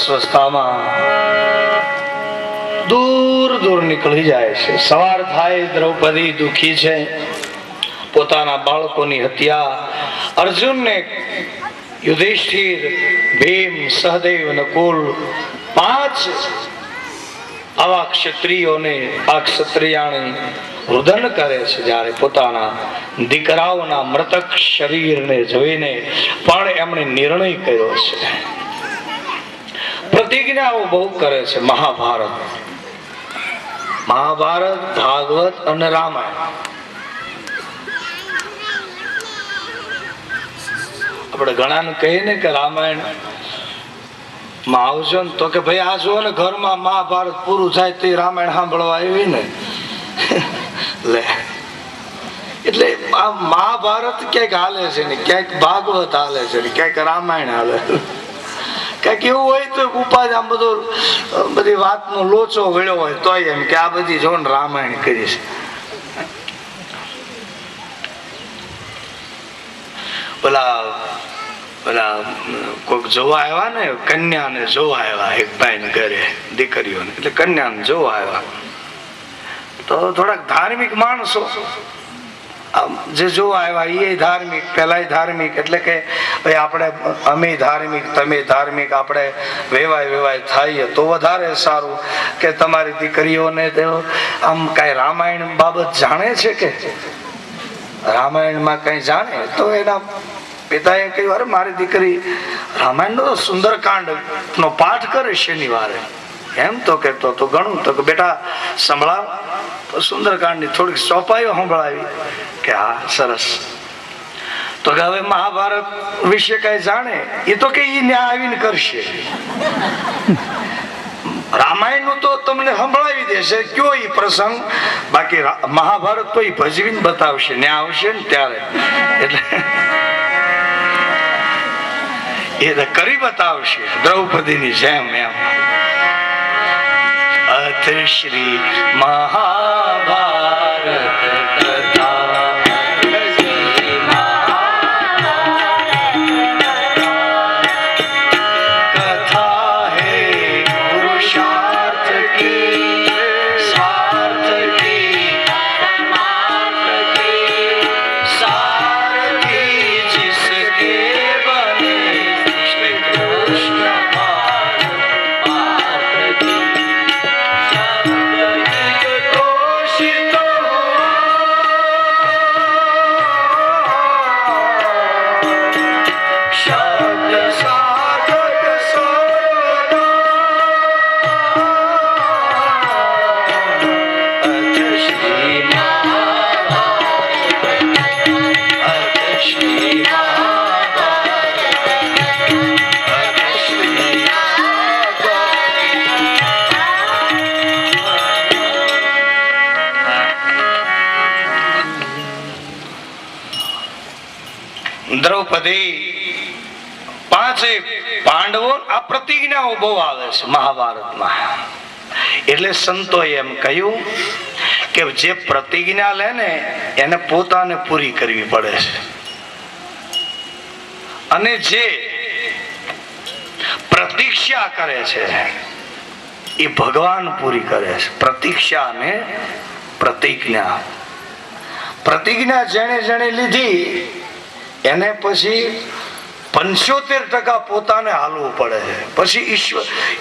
સ્વસ્થામાં દૂર દૂર નીકળી જાય છે. સવાર થાય, દ્રૌપદી દુખી છે. પોતાના બાળકોની હત્યા અર્જુનને, યુધિષ્ઠિર, ભીમ, સહદેવ, નકુલ 5 આવા ક્ષત્રિયોને આ ક્ષત્રિયાણી રુદન કરે છે. જ્યારે પોતાના દીકરાઓના મૃતક શરીરને જોઈને પણ એમણે નિર્ણય કર્યો છે. પ્રતિજ્ઞાઓ બહુ કરે છે. મહાભારત, ભાગવત અને રામાયણ. આપણે ઘણાને કહીએ ને કે રામાયણ માં આવજો ને, તો કે ભાઈ આ જો ને ઘરમાં મહાભારત પૂરું થાય તે રામાયણ સાંભળવા આવી ને લે. એટલે આ મહાભારત ક્યાંક હાલે છે ને, ક્યાંક ભાગવત હાલે છે ને, ક્યાંક રામાયણ હાલે. ક્યાંક એવું હોય તો ઉપાધિ આમ બધી વાતનો લોચો વળ્યો હોય તોય એમ કે આ બધી જો ને રામાયણ કરી છે. પેલા કોઈક જોવા આવ્યા ને, કન્યાને જોવા આવ્યા એક ભાઈ ને ઘરે, દીકરીઓને, એટલે કન્યાને જોવા આવ્યા. તો થોડાક ધાર્મિક માણસો જે જોવા આવ્યા એ ધાર્મિક, પેલા ધાર્મિક, એટલે કે ભાઈ આપણે અમે ધાર્મિક, તમે ધાર્મિક, આપણે વેવાય થાય તો વધારે સારું. કે તમારી દીકરીઓને આમ કઈ રામાયણ બાબત જાણે છે કે રામાયણમાં કઈ જાણે? તો એના પિતાએ કહ્યું, અરે મારી દીકરી રામાયણ નો સુંદરકાંડ નો પાઠ કરે શનિવારે. એમ તો કેતો તો ઘણું. તો બેટા સંભળાવ. સુંદરકાંડ ની થોડીક ચોપાઈઓ સંભળાવી કે હા સરસ. તો કે હવે મહાભારત વિશે કઈ જાણે? એ તો કે ન્યા આવીને કરશે. રામાયણ નું તો તમને સંભળાવી દેશે, કયો ઈ પ્રસંગ. બાકી મહાભારત તો ઈ ભજવીને બતાવશે, ન્યા આવશે ને ત્યારે. એટલે એ કરી બતાવશે દ્રૌપદીની જેમ. એમ અથ શ્રી મહાભારત દ્રૌપદી 5 પાંડવો આ પ્રતિજ્ઞાઓ બહુ આવે છે મહાભારતમાં. એટલે સંતોએ એમ કહ્યું કે જે પ્રતિજ્ઞા લે ને એને પોતાને પૂરી કરવી પડે છે, અને જે પ્રતીક્ષા કરે છે એ ભગવાન પૂરી કરે છે. પ્રતીક્ષા અને પ્રતિજ્ઞા. પ્રતિજ્ઞા જેણે લીધી એને પછી 75% પોતાને હાલવું પડે છે. પછી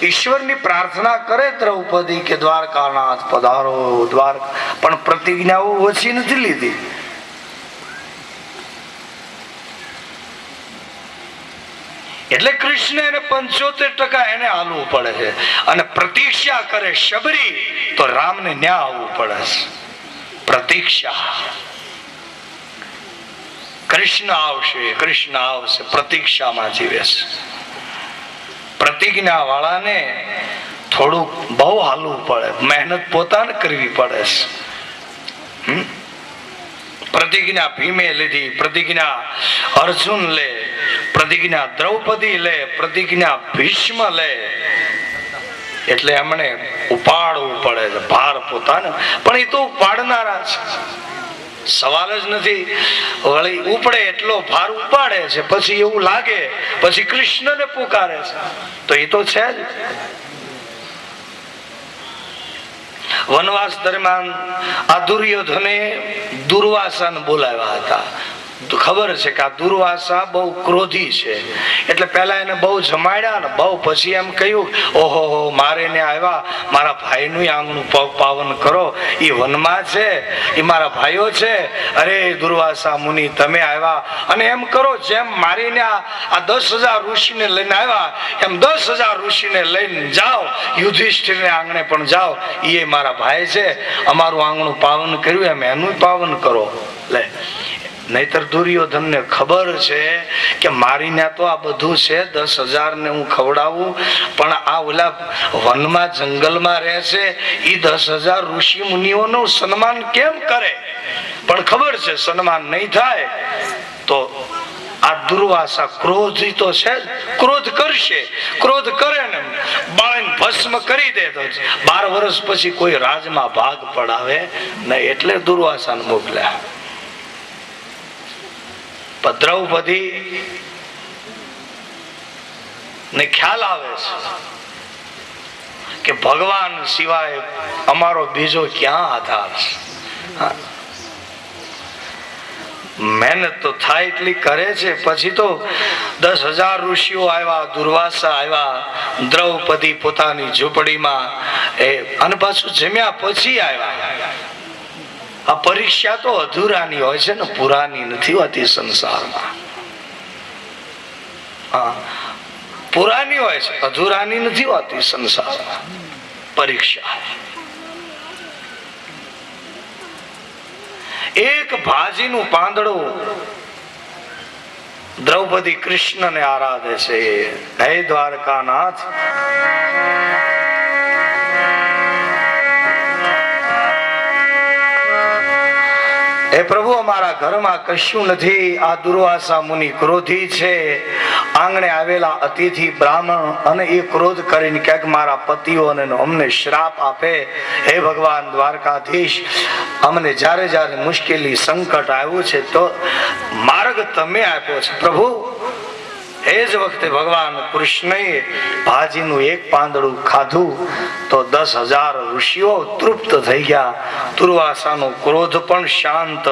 ઈશ્વરની પ્રાર્થના કરે દ્રૌપદી કે દ્વારકાનાથ પધારો દ્વારકા, પણ પ્રતિજ્ઞાઓ ઓછી નથી લીધી. એટલે કૃષ્ણ એને 75% એને હાલવું પડે છે. અને પ્રતીક્ષા કરે શબરી તો રામને ન્યા આવવું પડે છે. પ્રતીક્ષા. કૃષ્ણ આવશે, પ્રતીક્ષામાં જીવે છે. પ્રતિજ્ઞા વાળાને થોડુંક બહુ હાલવું પડે, મહેનત પોતાને કરવી પડે છે. પ્રતિજ્ઞા ભીમે લીધી, પ્રતિજ્ઞા અર્જુન લે, પ્રતિજ્ઞા દ્રૌપદી લે, પ્રતિજ્ઞા ભીષ્મ લે. એટલે એમણે ઉપાડવું પડે છે ભાર પોતાને. પણ એ તો ઉપાડનારા છે. સવાલ જ નથી. વળી ઉપડે એટલો ભાર ઉપાડે છે, પછી એવું લાગે, પછી કૃષ્ણને પુકારે છે, તો એ તો છે જ. વનવાસ દરમિયાન આ દુર્યોધને દુર્વાસાને બોલાવ્યા હતા. ખબર છે કે આ દુર્વાસા બહુ ક્રોધી છે, એટલે પેલા એને બહુ જમાડ્યા ને બહુ, પછી એમ કહ્યું, ઓહો મારે ને આવ્યા, મારા ભાઈનું આંગણું પાવન કરો, એ વનમાં છે, એ મારા ભાઈઓ છે. અરે દુર્વાસા મુનિ તમે આવ્યા અને એમ કરો જેમ મારીને આ 10,000 ઋષિને લઈને આવ્યા એમ 10,000 ઋષિને લઈને જાઓ, યુધિષ્ઠિરને આંગણે પણ જાઓ, એ મારા ભાઈ છે, અમારું આંગણું પાવન કર્યું એમ એનું પાવન કરો. લે, નહીતર દુર્યોધન ને ખબર છે કે મારીને તો આ બધું છે, 10,000 ને હું ખવડાવું, પણ આ ઓલા વનમાં જંગલમાં રહે છે, એ 10,000 ઋષિ મુનિઓનું સન્માન કેમ કરે? પણ ખબર છે સન્માન નહીં થાય તો આ દુર્વાસા ક્રોધી તો છે જ, ક્રોધ કરશે, ક્રોધ કરે ને બાળને ભસ્મ કરી દે તો 12 વર્ષ પછી કોઈ રાજમાં ભાગ પડાવે નહીં, એટલે દુર્વાસાને મોકલ્યા. દ્રૌપદી ને ખ્યાલ આવે છે કે ભગવાન સિવાય અમારો બીજો ક્યાં આધાર છે. મહેનત તો થાય એટલી કરે છે, પછી તો 10,000 ઋષિઓ આવ્યા, દુર્વાસા આવ્યા, દ્રૌપદી પોતાની ઝૂંપડીમાં અને પાછું જમ્યા પછી આવ્યા. આ પરીક્ષા તો અધૂરાની હોય છે ને, પુરાની નથી હોતી સંસારમાં. પુરાની હોય છે, અધૂરાની નથી હોતી સંસારમાં પરીક્ષા. એક ભાજીનું પાંદડું દ્રૌપદી કૃષ્ણને આરાધે છે. હે દ્વારકાનાથ, હે પ્રભુ અમારા ઘરમાં કશું નથી, આ દુર્વાસા મુનિ ક્રોધી છે, આંગણે આવેલા અતિથિ બ્રાહ્મણ અને એ ક્રોધ કરીને ક્યાંક મારા પતિઓને અમને શ્રાપ આપે. હે ભગવાન દ્વારકાધીશ, અમને જ્યારે જ્યારે મુશ્કેલી સંકટ આવ્યું છે તો માર્ગ તમે આપ્યો છે પ્રભુ. એ જ વખતે ભગવાન કૃષ્ણએ ભાજીનું એક પાંદડું ખાધું તો 10,000 ઋષિઓ તૃપ્ત થઈ ગયા. દુર્વાસાનો ક્રોધ પણ શાંત.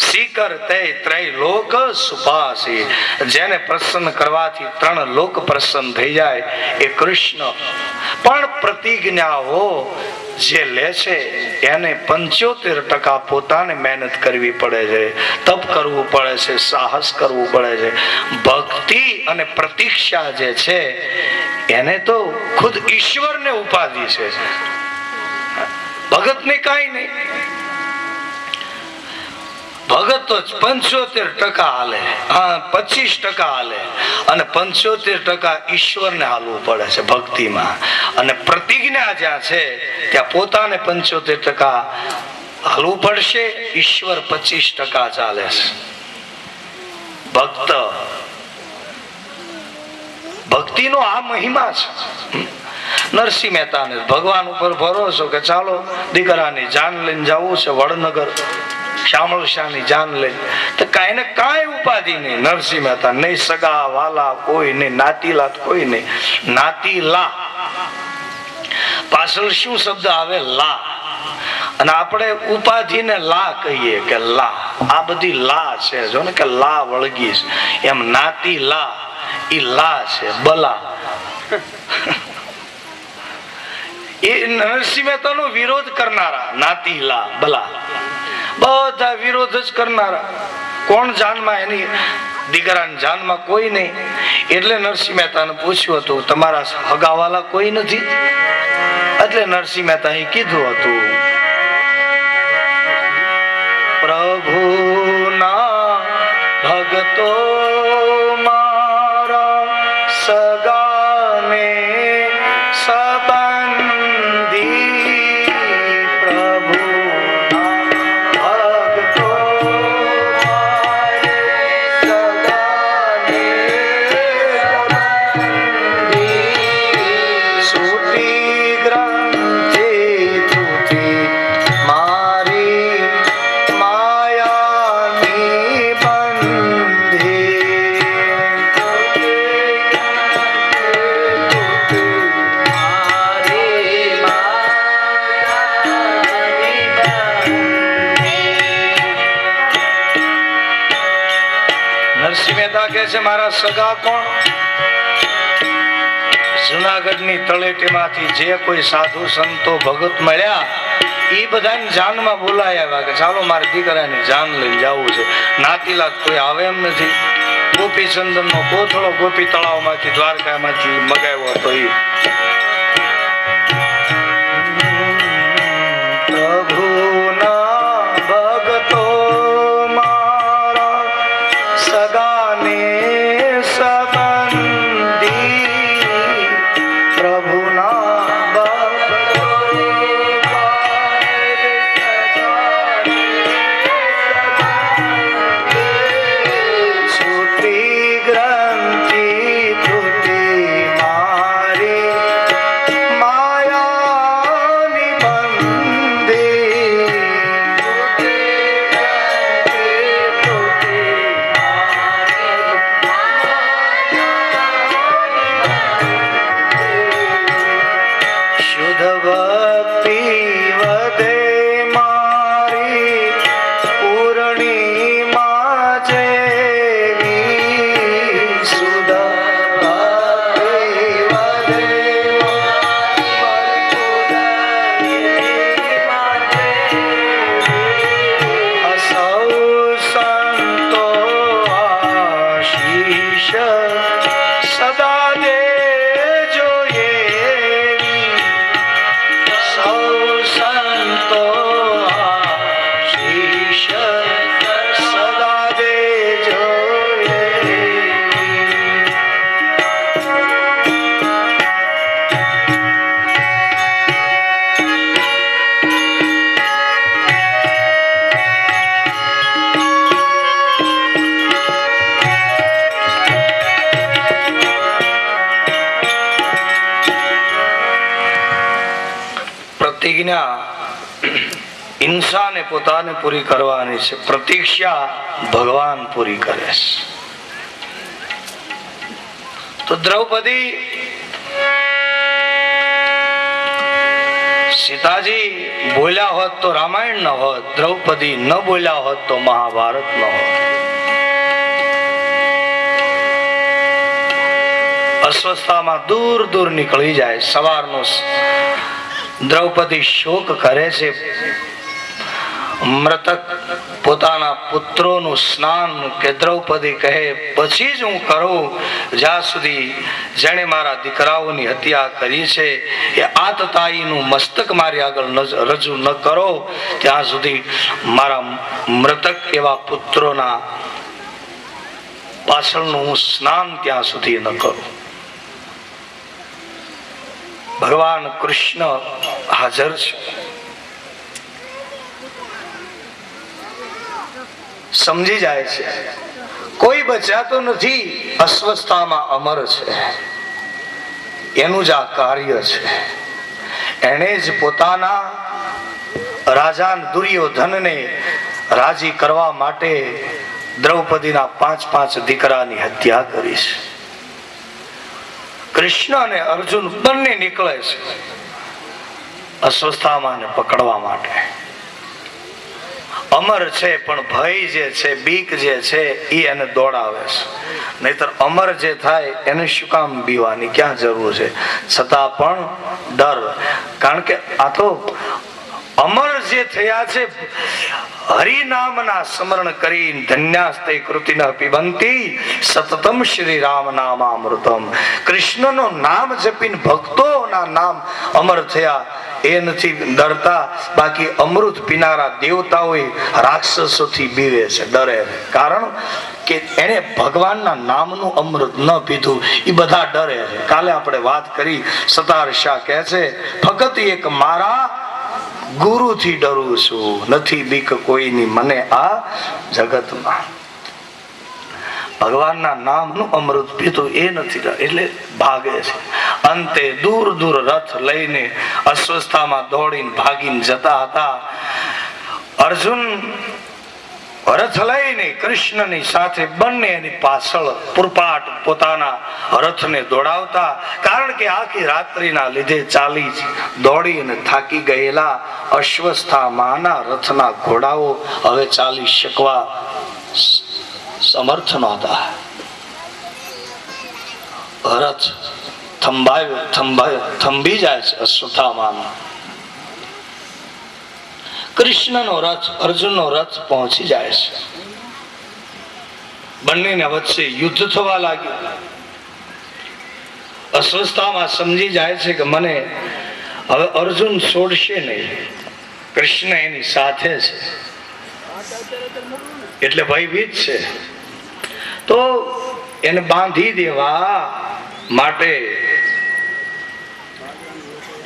શીકર તે ત્રૈલોક સુપાસી, જેને પ્રસન્ન કરવાથી 3 લોક પ્રસન્ન થઈ જાય એ કૃષ્ણ. પણ પ્રતિજ્ઞાઓ જે લે છે એને 75% પોતાને મહેનત કરવી પડે છે, તપ કરવું પડે છે, સાહસ કરવું પડે છે. ભક્તિ અને પ્રતીક્ષા જે છે એને તો ખુદ ઈશ્વરને ઉપાધિ છે, ભગતને કાંઈ નહીં. ભગત તો 75% હાલે, 25% હાલે, અને 75% ઈશ્વરને હાલવું પડે છે ભક્તિમાં. અને પ્રતિજ્ઞા જ્યાં છે ત્યાં પોતાને 75% હાલવું પડશે, ઈશ્વર 25% ચાલે છે. ભક્ત ભક્તિનો આ મહિમા છે. નરસિંહ મહેતાને ભગવાન ઉપર ભરોસો કે ચાલો દીકરાની જાન લઈને જવું છે વડનગર, શામળશાની જાન લઈ, તો કાંઈ ને કાંઈ ઉપાધિ નહીં. નરસિંહ મહેતા નહીં સગા વાલા કોઈ નહીં, નાતીલા કોઈ નહીં. નાતીલા પાછળ શું શબ્દ આવે? લા. અને આપણે ઉપાધિને લા કહીએ કે લા, આ બધી લા છે. જો ને કે લા વળગી છે, એમ નાતી લા ઈ લા છે, બલા. એ નરસિંહ મહેતાનો વિરોધ કરનારા નાતી લા બલા, બધા વિરોધ જ કરનારા. કોણ જાનમાં? એની દીકરાની જાનમાં કોઈ નહીં. એટલે નરસિંહ મહેતાને પૂછ્યું હતું તમારા હગાવાલા કોઈ નથી? એટલે નરસિંહ મહેતા એ કીધું હતું પ્રભુના ભગતો મારા સગાને સંબંધી, છે મારા સગા કોણ? જુનાગઢની તળેટીમાંથી જે કોઈ સાધુ સંતો ભગત મળ્યા એ બધાને જાનમાં બોલાયા આવ્યા કે ચાલો મારા દીકરાની જાન લઈને જવું છે. નાતીલા કોઈ આવે એમ નથી. ગોપીચંદન નો કોથળો ગોપી તળાવમાંથી દ્વારકામાંથી મગાવ્યો હતો. એ પ્રભુના ભગતો મારા સગાને સંબંધી પ્રભુના ભગતો સૂત્રી ગ્રંથિ તૂટી મારી માયાની બંધી શુદ્ધ ભક્તિ વધે મારી પૂર્ણિમા જેવી શુદ્ધ ભક્તિ વધે સૌ સંતો આશીષ સદા દેજો એવી સૌ સંતો આશીષ સદા દેજો એવી. પ્રતિજ્ઞા ઇન્સાને પોતાને પૂરી કરવાની છે. પ્રતીક્ષા ભગવાન પૂરી કરે છે. તો દ્રૌપદી સીતાજી બોલ્યા હોત તો રામાયણ ન હોત. દ્રૌપદી ન બોલ્યા હોત તો મહાભારત ન હોત. અસ્વસ્થતામાં દૂર દૂર નીકળી જાય. સવારનો દ્રૌપદી શોક કરે છે. મૃતક પોતાના પુત્રોનું સ્નાન કે દ્રૌપદી કહે પછી જ હું કરું. જ્યાં સુધી જેણે મારા દીકરાઓની હત્યા કરી છે એ આતતાઈનું મસ્તક મારી આગળ રજૂ ન કરો ત્યાં સુધી મારા મૃતક એવા પુત્રોના પાછળનું હું સ્નાન ત્યાં સુધી ન કરું. ભગવાન કૃષ્ણ હાજર છે. સમજી જાય છે કોઈ બચાતો નથી. અસ્વસ્થતામાં અમર છે. એનું જ આ કાર્ય છે. એને જ પોતાના રાજા દુર્યોધનને રાજી કરવા માટે દ્રૌપદીના 5 દીકરાની હત્યા કરી છે. કૃષ્ણ અને અર્જુન બંને નીકળે છે અસ્વસ્થતામાં પકડવા માટે. અમર છે પણ ભય જે છે, બીક જે છે એ એને દોડાવે છે. નહીતર અમર જે થાય એને શું કામ બીવાની ક્યાં જરૂર છે? છતાં પણ ડર. કારણ કે આ તો અમર જે થયા છે હરિનામના સ્મરણ કરી ધન્યાસ્તે કૃતિના પિબંતી સતતમ શ્રી રામ નામામૃતમ. કૃષ્ણનો નામ જપીને ભક્તોના નામ અમર થયા એ નથી ડરતા. બાકી અમૃત પીનારા દેવતાઓ રાક્ષસોથી બીવે છે, ડરે. કારણ કે એને ભગવાનના નામનું અમૃત ન પીધું એ બધા ડરે છે. કાલે આપણે વાત કરી. સતાર શાહ કહે છે ફક્ત એક મારા ગુરુથી ડરું છું, નથી બીક કોઈની મને આ જગતમાં. ભગવાનના નામનું અમૃત પીધું એ નથી એટલે ભાગે છે. અંતે દૂર દૂર રથ લઈને અસ્વસ્થતામાં દોડીને ભાગીને જતા હતા. અર્જુન રથ લઈને કૃષ્ણની સાથે બંને એની પાછળ પુરપાટ પોતાના રથને દોડાવતા. કારણ કે આખી રાત્રિના લીધે ચાલી દોડીને થાકી ગયેલા અશ્વસ્થામાના રથના ઘોડાઓ હવે ચાલી શકવા સમર્થ નહોતા. રથ થંભી જાય છે અશ્વત્થામાનો. કૃષ્ણનો રથ, અર્જુનનો રથ પહોંચી જાય છે. બંનેના વચ્ચે યુદ્ધ થવા લાગ્યું. અસ્વસ્થામાં સમજી જાય છે કે મને હવે અર્જુન છોડશે નહીં, કૃષ્ણ એની સાથે છે એટલે ભયભીત છે. તો એને બાંધી દેવા માટે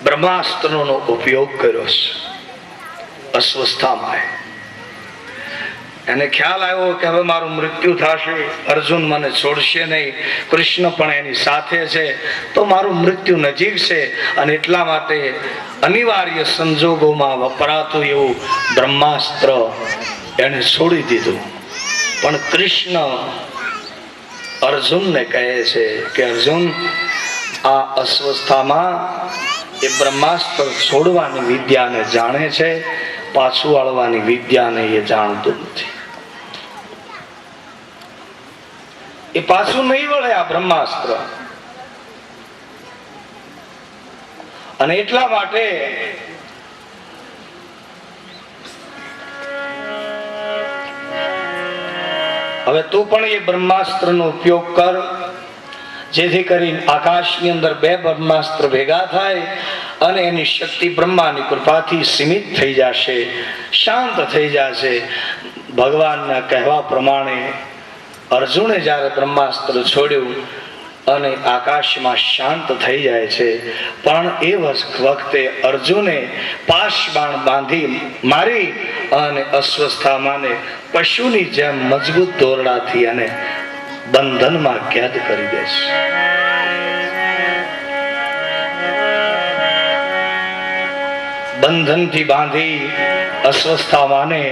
બ્રહ્માસ્ત્રનો ઉપયોગ કર્યો છે. અસ્વસ્થામાં એને ખ્યાલ આવ્યો કે હવે મારું મૃત્યુ થશે, અર્જુન મને છોડશે નહીં, કૃષ્ણ પણ એની સાથે છે, તો મારું મૃત્યુ નજીક છે. અને એટલા માટે અનિવાર્ય સંજોગોમાં વપરાતું એવું બ્રહ્માસ્ત્ર એને છોડી દીધું. પણ કૃષ્ણ અર્જુનને કહે છે કે અર્જુન, આ અસ્વસ્થામાં એ બ્રહ્માસ્ત્ર છોડવાની વિદ્યાને જાણે છે, પાછું વાળવાની વિદ્યાને એ જાણતું નથી. એ પાછું નહીં વળે આ બ્રહ્માસ્ત્ર. અને એટલા માટે હવે તું પણ એ બ્રહ્માસ્ત્રનો ઉપયોગ કર, જેથી કરીને આકાશની અંદર બે બ્રહ્માસ્ત્ર ભેગા થાય અને એની શક્તિ બ્રહ્માની કૃપાથી સીમિત થઈ જશે, શાંત થઈ જશે. ભગવાનના કહેવા પ્રમાણે અર્જુને જ્યારે બ્રહ્માસ્ત્ર છોડ્યું અને આકાશમાં શાંત થઈ જાય છે, પણ એ વખતે અર્જુને પાશબાણ બાંધી મારી અને અસ્વસ્થામાને પશુની જેમ મજબૂત દોરડાથી અને બંધનમાં કેદ કરી દે છે. બંધનથી બાંધી અસ્વસ્થામાને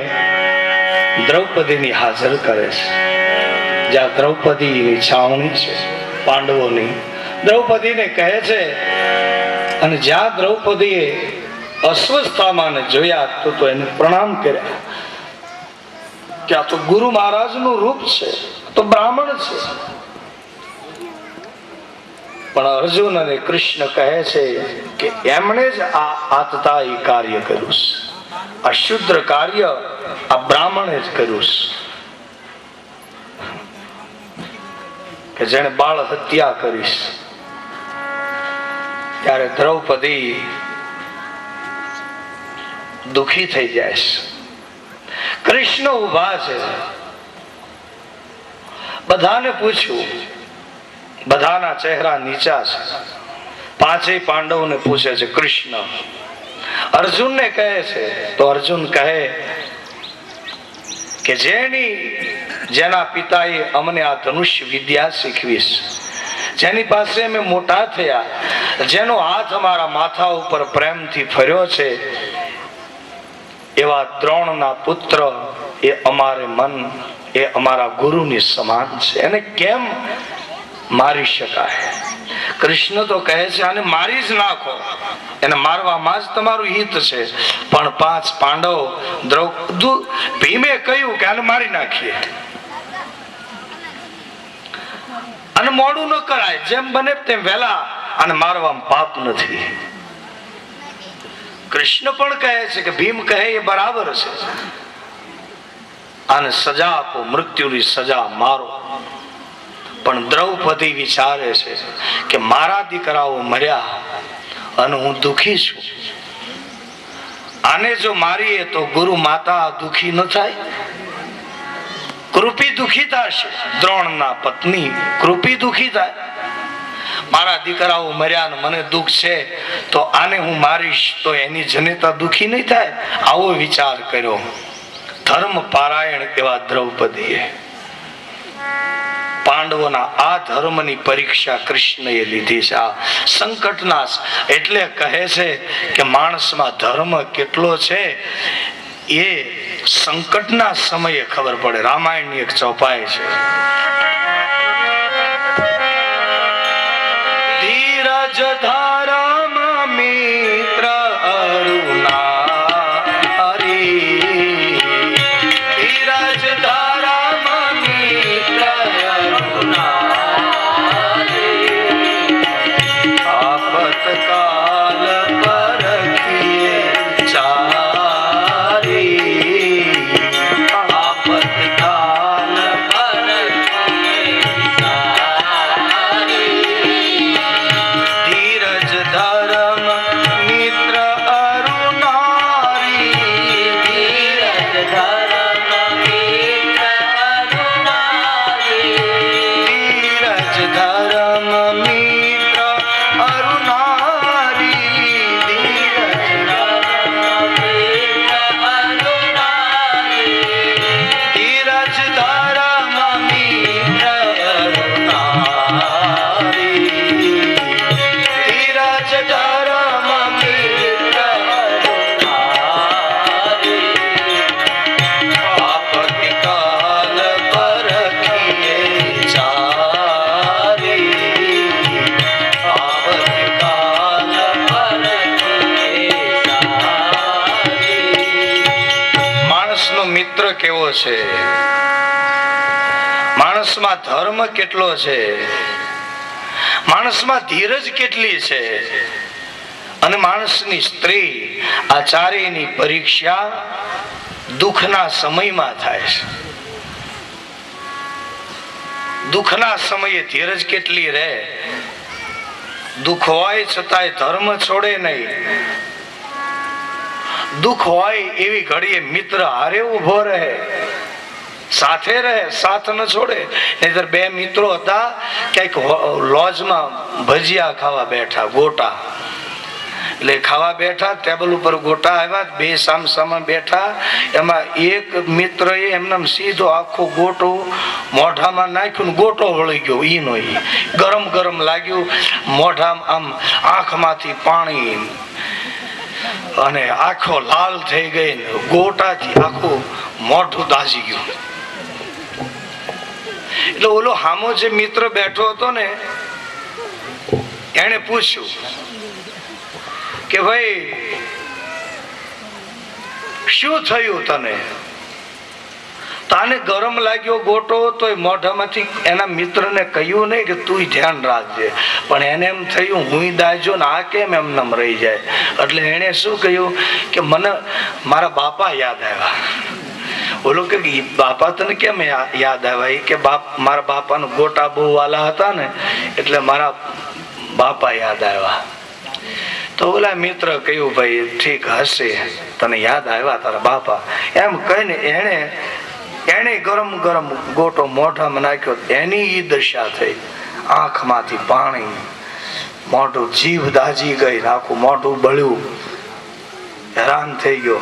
દ્રૌપદીની હાજર કરે છે, જ્યાં દ્રૌપદીની છાવણી છે પાંડવોની. દ્રૌપદીને કહે છે, અને જ્યાં દ્રૌપદીએ અસ્વસ્થામાને જોયા તો એને પ્રણામ કર્યા કે આ તો ગુરુ મહારાજનું રૂપ છે, તો બ્રાહ્મણ છે. પણ અર્જુન અને કૃષ્ણ કહે છે કે એમણે જ આ આતતાયી કાર્ય કર્યું છે, આ શુદ્ર કાર્ય આ બ્રાહ્મણે જ કર્યું છે, કે જેને બાળ હત્યા કરીશ. ત્યારે દ્રૌપદી દુખી થઈ જાય છે. કૃષ્ણ ઉભા છે, બધાને પૂછ્યું, બધાના ચહેરા નીચા છે. પાંચેય પાંડવોને પૂછે છે કૃષ્ણ. અર્જુનને કહે છે તો અર્જુન કહે કે જેના પિતાએ અમને આ ધનુષ્ય વિદ્યા શીખવી છે, જેની પાસે અમે મોટા થયા, જેનો હાથ અમારા માથા ઉપર પ્રેમથી ફર્યો છે, એવા દ્રોણના પુત્ર એ અમારે મન એ અમારા ગુરુની સમાન છે. એને કેમ મારી શકાય? કૃષ્ણ તો કહે છે આને મારી જ નાખો, એને મારવામાં જ તમારું હિત છે. પણ પાંચ પાંડવ ભીમે કહ્યું કે આને મારી નાખીએ, અને મોડું ન કરાય, જેમ બને તેમ વહેલા આને મારવામાં પાપ નથી. કૃષ્ણ પણ કહે છે કે ભીમ કહે એ બરાબર છે, આને સજા આપો, મૃત્યુની સજા મારો. પણ દ્રૌપદી વિચારે છે કે મારા દીકરાઓ મર્યા અને હું દુખી છું, આને જો મારીએ તો ગુરુ માતા દુખી ન થાય? કૃપી દુખી થશે, દ્રોણના પત્ની કૃપી દુખી થાય. મારા દીકરાઓ મર્યા ને મને દુઃખ છે, તો આને હું મારીશ તો એની જનેતા દુખી નહીં થાય? આવો વિચાર કર્યો ધર્મ પારાયણ એવા દ્રૌપદીએ. પાંડવોના આ ધર્મની પરીક્ષા કૃષ્ણએ લીધી છે, આ સંકટના. એટલે કહે છે કે માણસમાં ધર્મ કેટલો છે એ સંકટના સમયે ખબર પડે. રામાયણની એક ચોપાઈ છે, ધીરજ ધારામાં મિત્ર અરુણા હરી, ધીરજ ધારામાં મિત્ર અરુણા હરી, કેવો છે, માણસમાં ધર્મ કેટલો છે, માણસમાં ધીરજ કેટલી છે, અને માણસની સ્ત્રી આ ચારેયની પરીક્ષા દુઃખના સમયમાં થાય છે. દુઃખના સમયે ધીરજ કેટલી રહે, દુઃખ હોય છતાંય ધર્મ છોડે નહીં. દુઃખ હોય એવી ઘડીએ મિત્ર હારે ઉભો રહે, સાથે રહે, સાથ ન છોડે. નહીતર બે મિત્રો હતા, ક્યાંક લોજમાં ભજીયા ખાવા બેઠા, ગોટા એટલે ખાવા બેઠા, ટેબલ ઉપર ગોટા આવ્યા, બે સામ સામે બેઠા. એમાં એક મિત્ર એમને સીધો આખો ગોટો મોઢામાં નાખ્યું, ગોટો વળી ગયો. ઈનો ઈ ગરમ ગરમ લાગ્યું મોઢામાં, આમ આંખમાંથી પાણી, અને આખો લાલ થઈ ગઈ, ગોટાથી આખું મોઢું દાઝી ગયું. એટલે ઓલો હામો જે મિત્ર બેઠો હતો ને, એને પૂછ્યું કે ભાઈ શું થયું તને? તાને ગરમ લાગ્યો ગોટો, તો મોઢામાંથી એના મિત્રને કહ્યું નહીં કે તું ધ્યાન રાખજે, પણ એને એમ થયું હું દાજો ને આ કેમ એમ નમ રહી જાય. એટલે એને શું કહ્યું કે મને મારા બાપા યાદ આવ્યા. બોલો કે બાપા તને કેમ યાદ આવ્યા? કે મારા બાપાનું ગોટા બહુ વાલા હતા ને, એટલે મારા બાપા યાદ આવ્યા. તો ઓલા મિત્ર કહ્યું ભાઈ ઠીક હશે, તને યાદ આવ્યા તારા બાપા, એમ કહીને એને ગરમ ગરમ ગોટો મોઢામાં નાખ્યો. એની ઈ દશા થઈ, આંખમાંથી પાણી, મોઢું જીભ દાજી ગઈ, આખું મોઢું બળ્યું, હેરાન થઈ ગયો.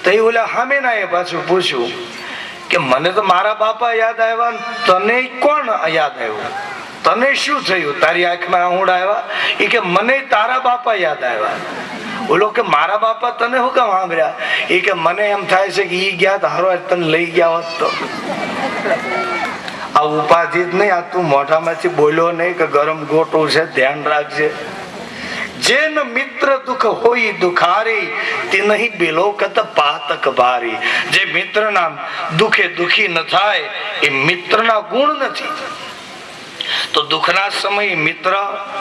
તો ઓલા સામે ના એ પાછું પૂછ્યું કે મને તો મારા બાપા યાદ આવ્યા, તને કોણ યાદ આવ્યું? તને શું થયું? તારી આંખમાં આંહુડા આવ્યા? એ કે મને તારા બાપા યાદ આવ્યા. બોલો કે મારા બાપા તને શું કામ સાંભળ્યા? એ કે મને એમ થાય છે કે ઈ ગયા તો હારો તને લઈ ગયા હોત તો. આ ઉપાધિ જ નહીં, આ તું મોઢામાંથી બોલ્યો નહીં કે ગરમ ગોટો છે, ધ્યાન રાખજે. જેન મિત્ર દુઃખ હોય દુખારી, તે નહીં બિલોકત પાતક ભારી. જે મિત્રના દુઃખે દુખી ન થાય એ મિત્રના ગુણ નથી. તો દુઃખના સમયે મિત્ર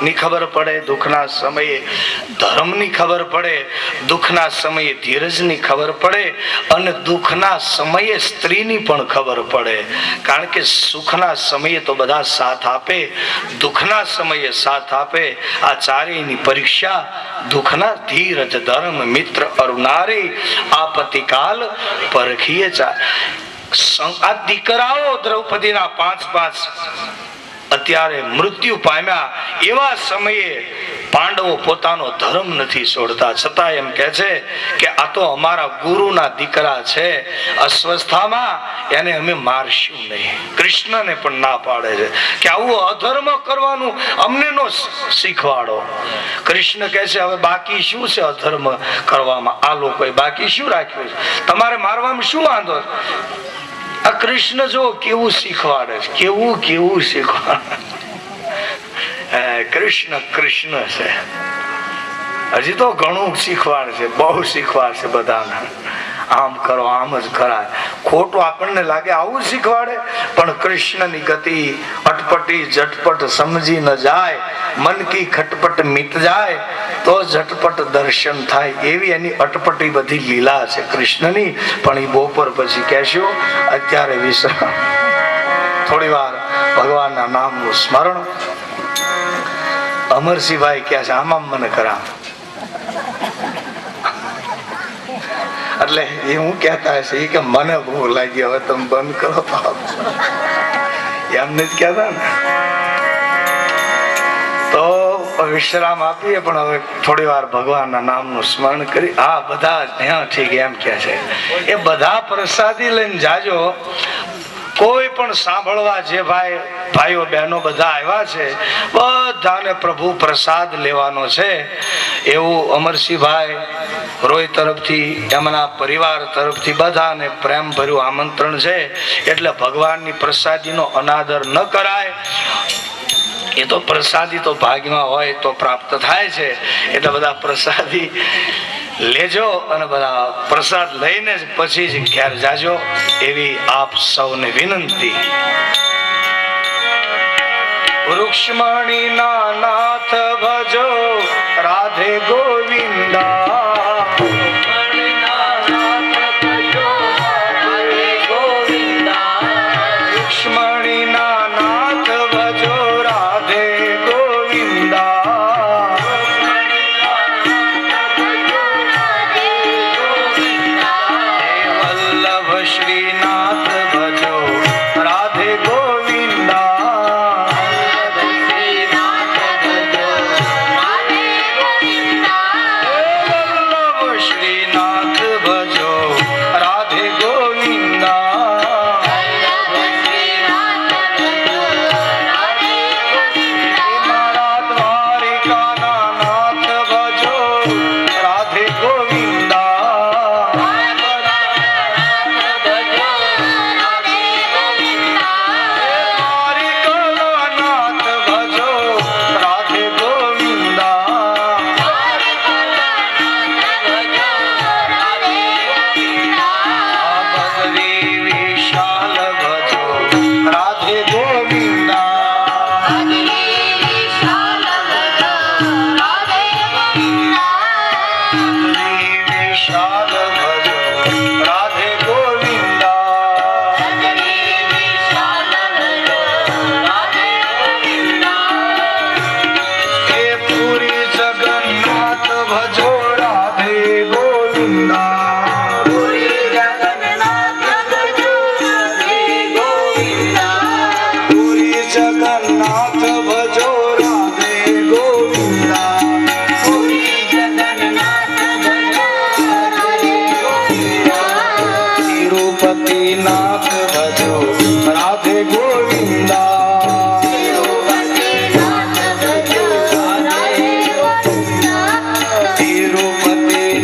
ની ખબર પડે, દુઃખના સમયે ધર્મ ની ખબર પડે, દુઃખના સમયે ધીરજ ની ખબર પડે, અને દુઃખના સમયે સ્ત્રીની પણ ખબર પડે. કારણ કે સુખના સમયે તો બધા સાથ આપે, દુઃખના સમયે સાથ આપે. આ ચારેયની પરીક્ષા દુઃખના ધીરજ ધર્મ મિત્ર અરુનારી આપતિકાલ પરખીએ. આ દીકરાઓ દ્રૌપદીના 5 અત્યારે મૃત્યુ પામ્યા. એવા સમયે પાંડવો પોતાનો ધર્મ નથી છોડતા, છતાં એમ કે છે કે આ તો અમારા ગુરુના દીકરા છે, અસ્વસ્થામાં એને અમે મારશું નહીં. કૃષ્ણને પણ ના પાડે છે કે આવું અધર્મ કરવાનું અમને નો શીખવાડો. કૃષ્ણ કહે છે હવે બાકી શું છે અધર્મ કરવામાં? આ લોકોએ બાકી શું રાખ્યું છે? તમારે મારવામાં શું વાંધો? આ કૃષ્ણ જો કેવું શીખવાડે છે, કેવું શીખવાડે. કૃષ્ણ કૃષ્ણ છે, હજી તો ઘણું શીખવાડ છે, બહુ શીખવાડ છે બધાને. આમ કરો, આમ જ કરાય. ખોટું આપણને લાગે આવું શીખવાડે, પણ કૃષ્ણની ગતિ અટપટી ઝટપટ સમજી ન જાય, મન કી ખટપટ મીટ જાય તો ઝટપટ દર્શન થાય. એવી એની અટપટી બધી લીલા છે કૃષ્ણની. પણ એ બપોર પછી કહેશું. અત્યારે વિશ્રામ, થોડી વાર ભગવાનના નામનું સ્મરણ. અમરસિંહભાઈ કહે છે આમાં મને કરા, એટલે એ હું કહેતા હશે કે મને ભૂખ લાગી, હવે તમે બંધ કરો. એમને જ કહેતા ને. તો વિશ્રામ આપીએ, પણ હવે થોડી વાર ભગવાનના નામનું સ્મરણ કરી. હા બધા ઠીક એમ કે છે, એ બધા પ્રસાદી લઈને જાજો. કોઈ પણ સાંભળવા જે ભાઈઓ બહેનો બધા આવ્યા છે, બધાને પ્રભુ પ્રસાદ લેવાનો છે. એવું અમરસિંહભાઈ રોય તરફથી, એમના પરિવાર તરફથી બધાને પ્રેમ ભર્યું આમંત્રણ છે. એટલે ભગવાનની પ્રસાદીનો અનાદર ન કરાય. એ તો પ્રસાદી તો ભાગ્યમાં હોય તો પ્રાપ્ત થાય છે. એટલે બધા પ્રસાદી લેજો અને બધા પ્રસાદ લઈને જ પછી જ ઘેર જાજો એવી આપ સૌને વિનંતી. વૃક્ષમણી ના નાથ ભજો રાધે ગોવિંદા.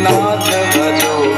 નાથ ભજો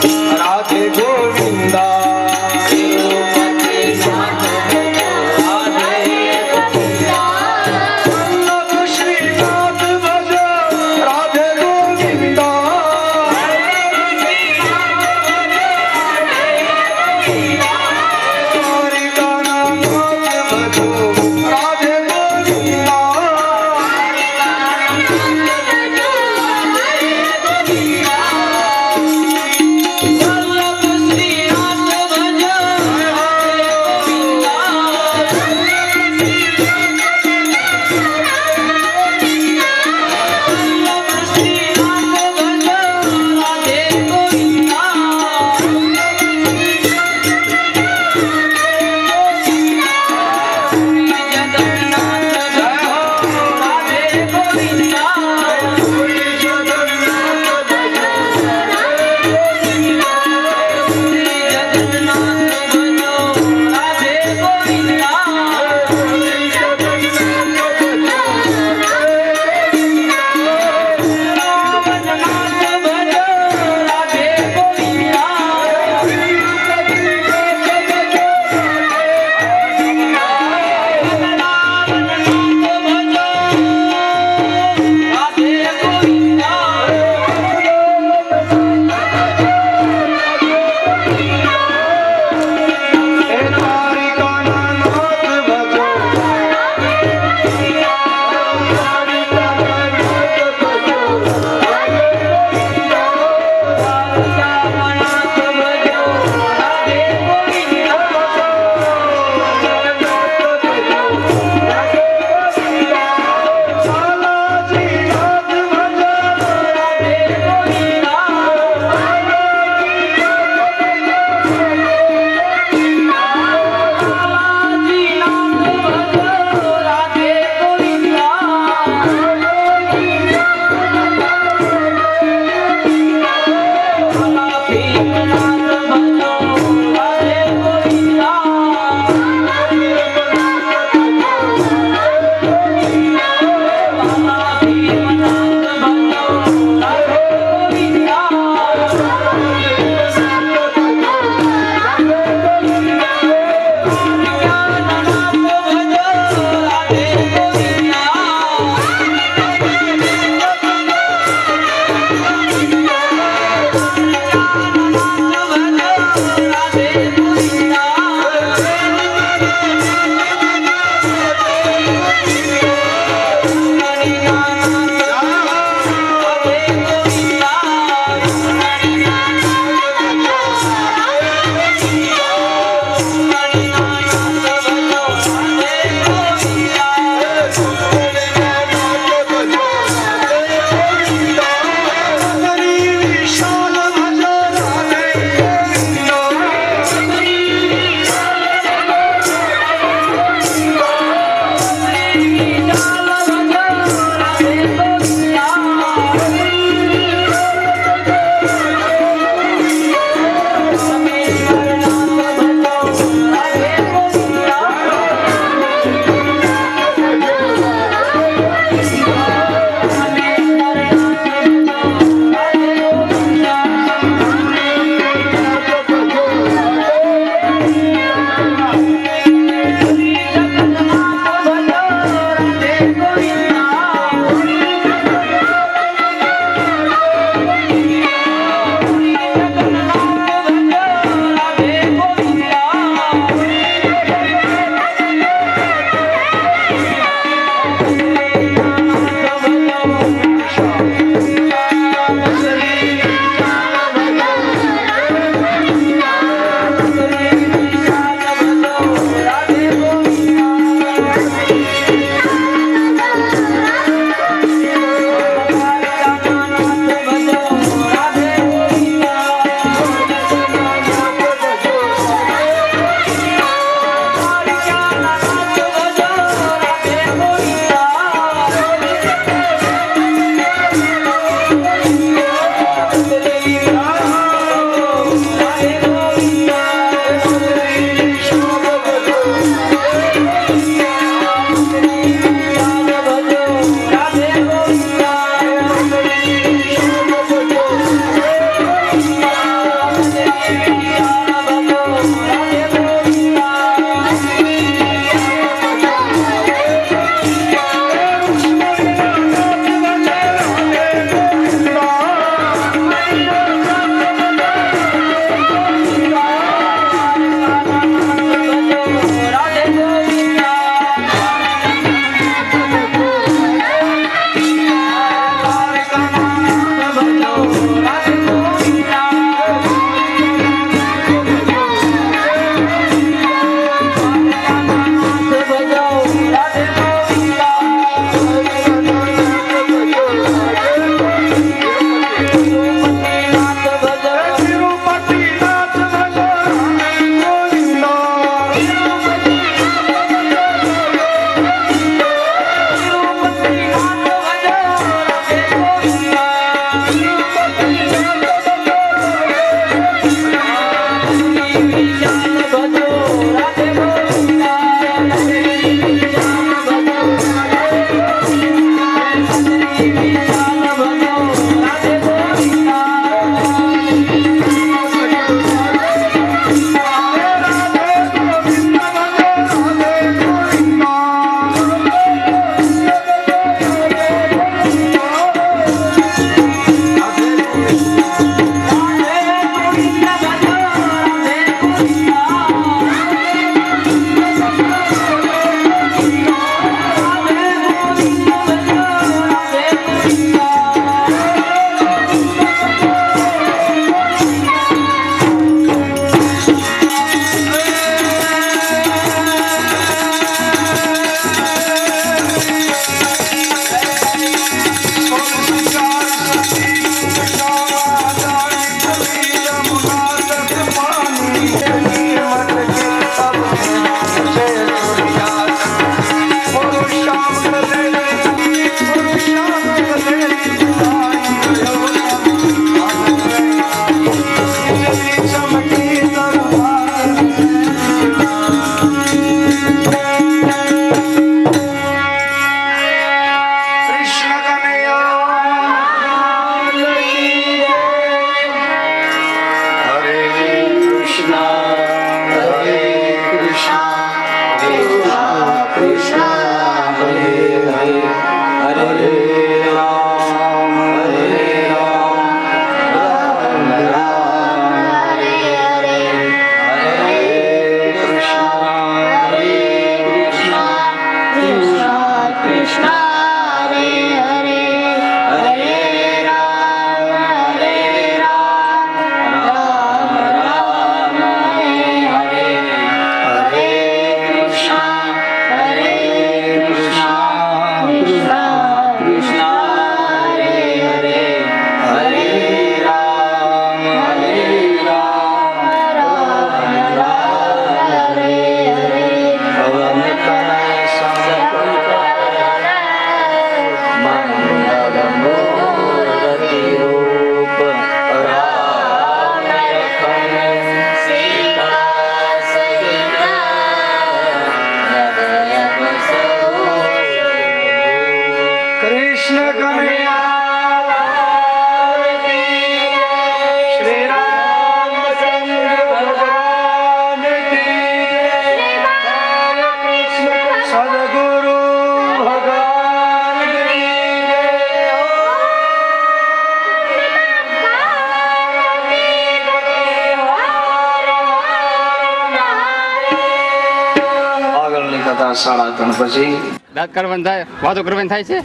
સાડા 3 પછી દાંત કરવાનું થાય, વાતો કરવાની થાય છે,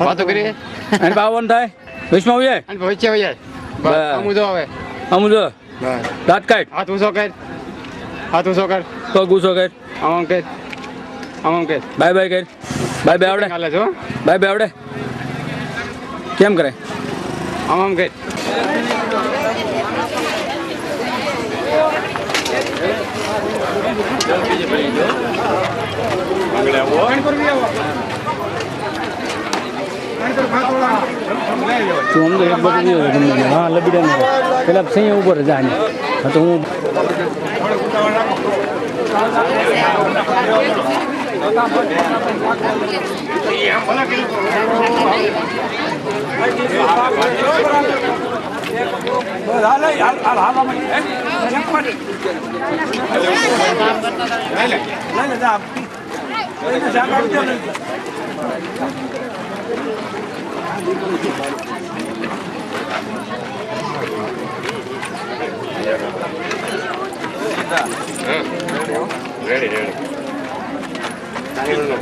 વાતો કરીએ અને બાવન થાય વિશમાં હોય અને વચ્ચે હોય જાય. બસ અમુદો આવે. અમુજો બસ દાંત કાઢ, હાથ ઊંચો કર, હાથ ઊંચો કર, પગ ઊંચો કર, આમ કર, આમ કર. બાય બાય કર. બાય બાય આવડે? ચાલે છો બાય બાય આવડે? કેમ કરે? આમ કર. તું આમ તો એક બધું હા લબીડા પેલા સહી ઉપર જાય હા તો હું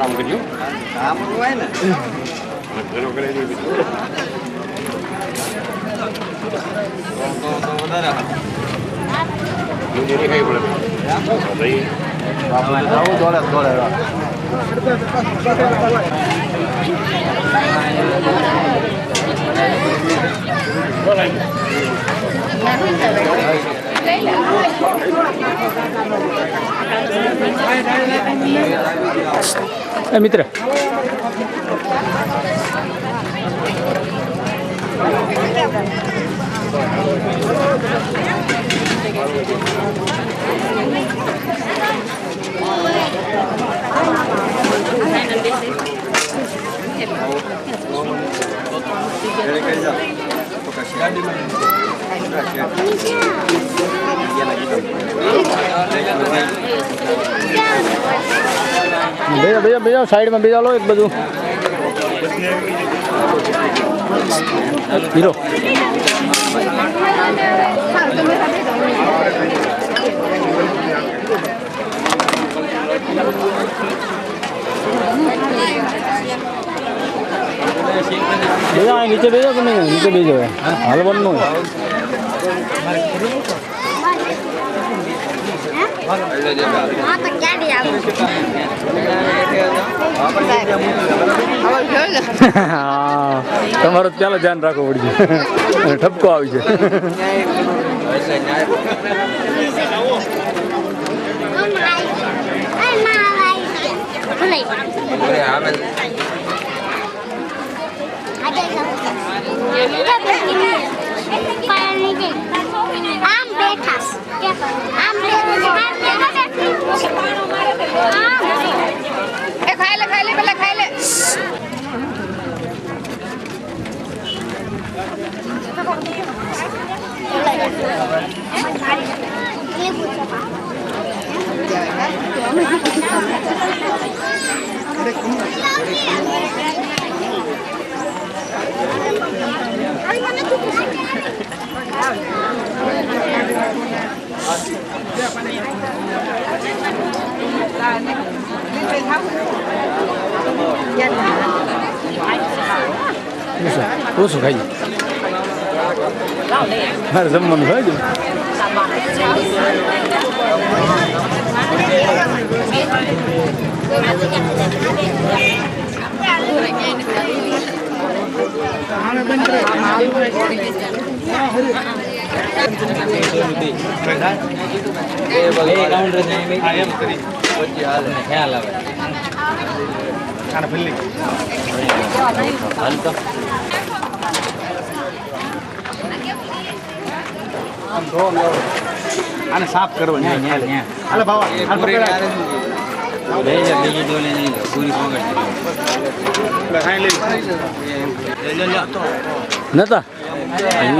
કામ કર્યું મિત્ર બીજા સાઈડમાં બીજા લો એક બધું હીરો બીજા નીચે બેજો કે નહીં નીચે બેજો હાલવાનું તમારો ચાલો ધ્યાન રાખવું પડશે ઠપકો આવી છે ખાઈ લે પેલા ખાઈ લે ઓછું ખાઈ મારે જમવાનું હોય છે આને સાફ કરવાની હાલે બાવા નતા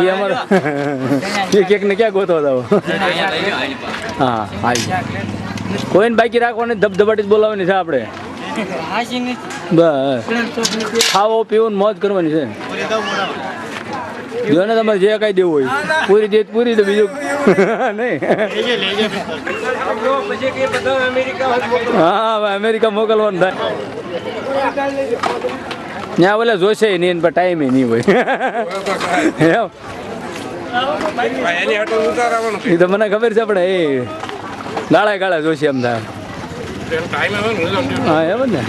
એ અમારે કેક ને ક્યાં ગોતો હતા હા આવી કોઈને બાકી રાખવાની ધબધબાટી જ બોલાવવાની છે આપણે બસ ખાવો પીવું મોજ કરવાની છે જો ને તમારે જે કઈ દેવું હોય પૂરી દે પૂરી દે બીજું નહીં. હા હવે અમેરિકા મોકલવાનું થાય ત્યાં બોલે જોશે નહીં પણ ટાઈમે નહીં હોય એમ. એ તો મને ખબર છે પણ એ ગાળા ગાળા જોશે એમ થાય. હા એમ જ ને.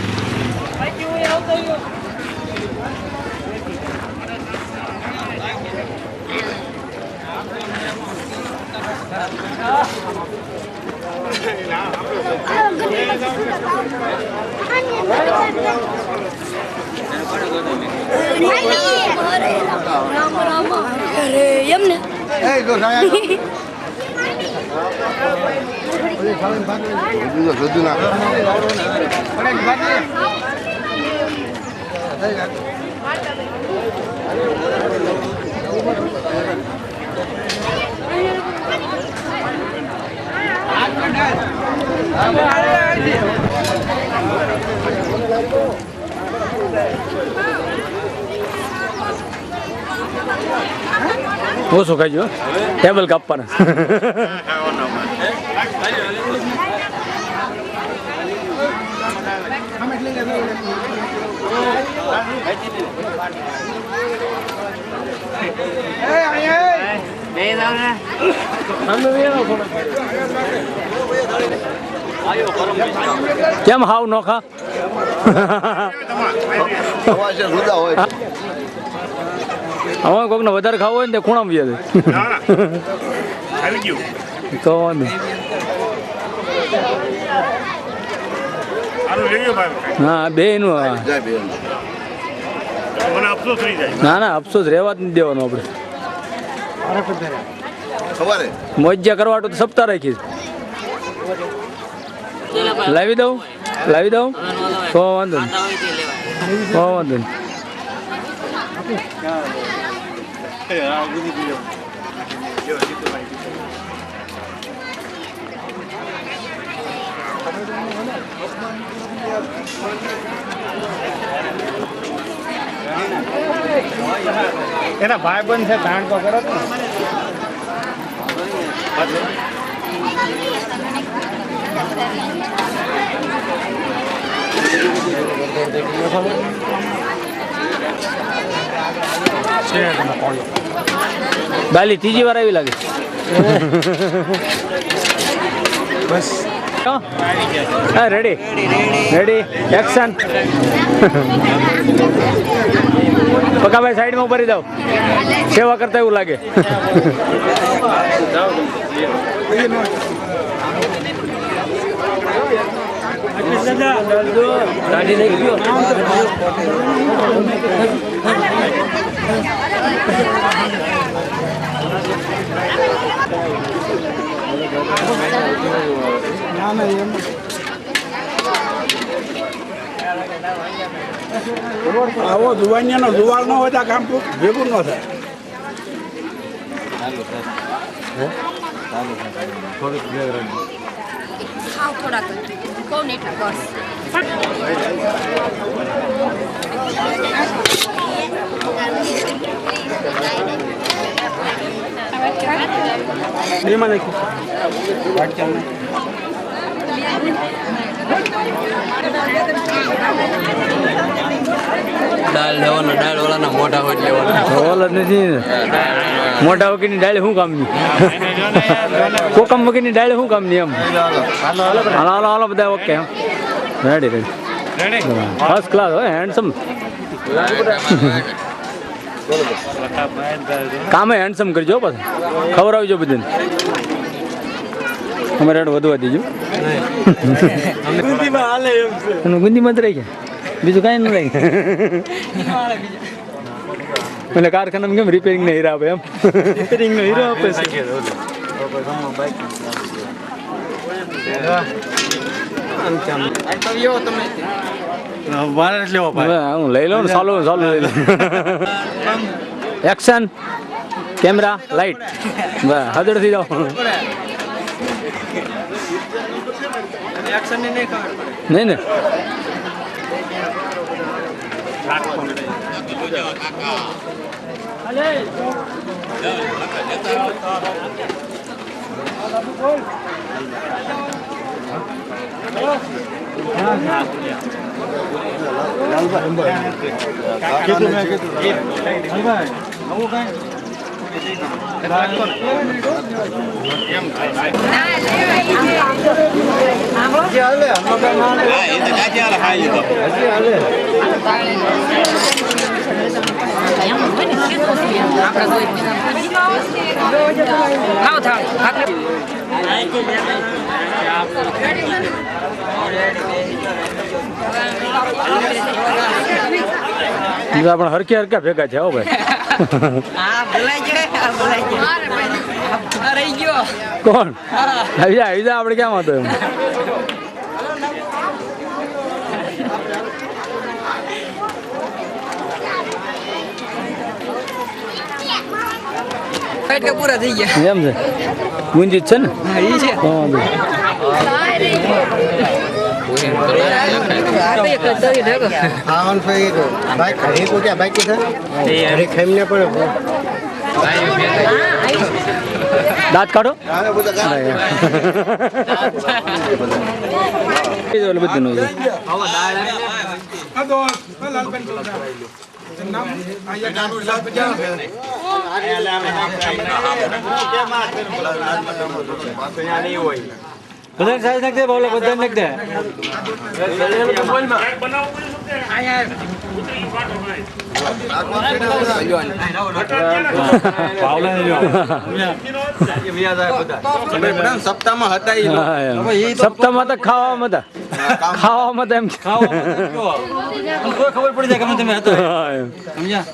ઓછું ખાઈજો ટેબલ કાપવાના. કેમ હાવ નોખા? હવે કોઈકને વધારે ખાવું હોય ને તે ખૂણામાં જાય તો વાંધો. હા બે નું. ના ના અફસોસ રહેવા જ નથી દેવાનો આપણે. મોજ્જા કરવા તો સપ્તાહ રાખીશ. લાવી દઉં તો વાંધો નહીં. તો વાંધો નહીં. એના ભાઈ બંધ છે ધાણ તો કરો બાલી ત્રીજી વાર આવી લાગે. બસ હા રેડી એક્શન. પકાભાઈ સાઈડમાં ઉભા રહી જાઓ. સેવા કરતા એવું લાગે. આવો જુવાનિયાનો જુવાળ ન હોય તો કામ ભેગું ન થાય. થોડાક કહું ને એટલા બસ. બેમાં નાખ્યું દાળ લેવાનો દાળ વાળાના મોઢા હોય લેવાનો ઓલ જ નથી. મોટા વકીલની ડાળી શું કામની? કોકમ વકીલની ડાળી શું કામની? એમ હાલો બધા ઓકે. એમ રેડી ફર્સ્ટ ક્લાસ હોય હેન્ડસમ. કામે હેન્ડસમ કરજો પાછું ખવડાવજો બધાને. અમારે રેડ વધવા દીજો. ગુંદીમાં જ રહી ગયા બીજું કાંઈ ન રહી. એટલે કારખાનામાં કેમ રિપેરિંગ ને હીરા આપે એમ રિપેરિંગ નો હીરો આપે છે. હું લઈ લઉં ને ચાલુ લઈ લઉં. એક્શન કેમેરા લાઈટ હાજર થઈ જાઓ. નહીં ને પણ હરખે હરખા ભેગા છે હો ભાઈ. કોણ આવી જા આપણે ક્યાં વાંધો એમ. પૂરા થઈ ગયા એમ છે ગુંજી છે ને તો વાંધો દાંત કાઢો બધું બધા સાઈઝ નાખ દે બોલો બધા નાખ દે સપ્તાહમાં તો ખાવામાં હતા ખાવામાં તો એમ ખબર પડી જાય કે તમે હતા સમજ્યા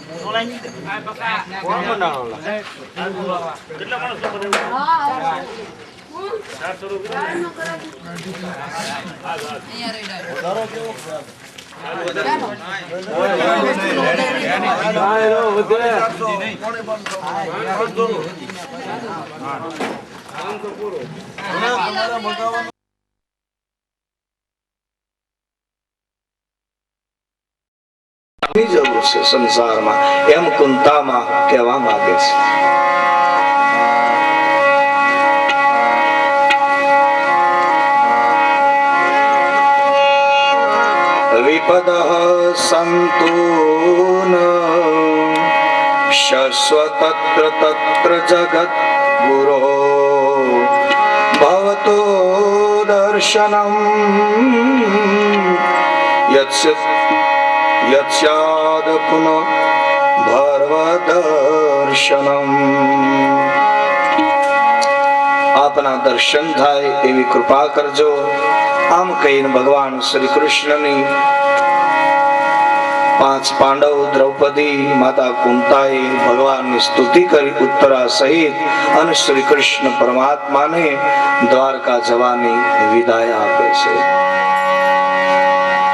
જરૂર છે સંસારમાં એમ કુંતામાં કહેવા માંગે છે. વિપદ સંતુ શશ્વતત્ર તત્ર જગત ગુરો ભવતો દર્શનમ યત્સ્યાદ પુનઃ ભર્વ દર્શનમ. આપના દર્શન થાય એવી કૃપા કરજો. આમ કહીને ભગવાન શ્રી કૃષ્ણની 5 પાંડવ દ્રૌપદી માતા કુંતાએ ભગવાનની સ્તુતિ કરી ઉત્તરા સહિત અને શ્રી કૃષ્ણ પરમાત્માને દ્વારકા જવાની વિદાય આપે છે.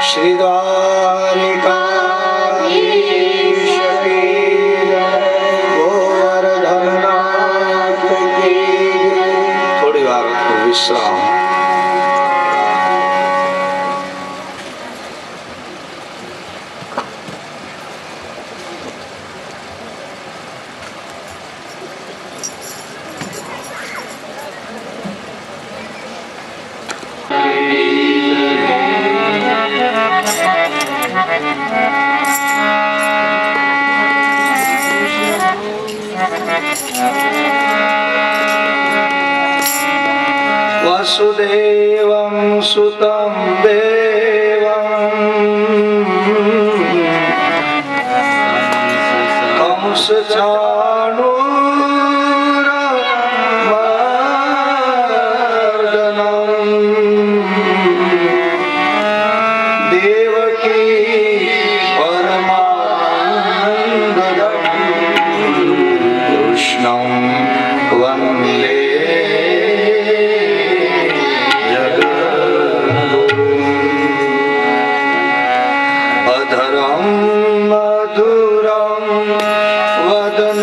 શ્રી દ્વારિકાધીશ ગોવર્ધનનાથ કી જય. થોડી વાર વિશ્રામ. વસુદેવં સુતં દેવં કંસચાણૂરમર્દનં દેવકી પરમાનંદં કૃષ્ણં વંદે મધુરમ વદન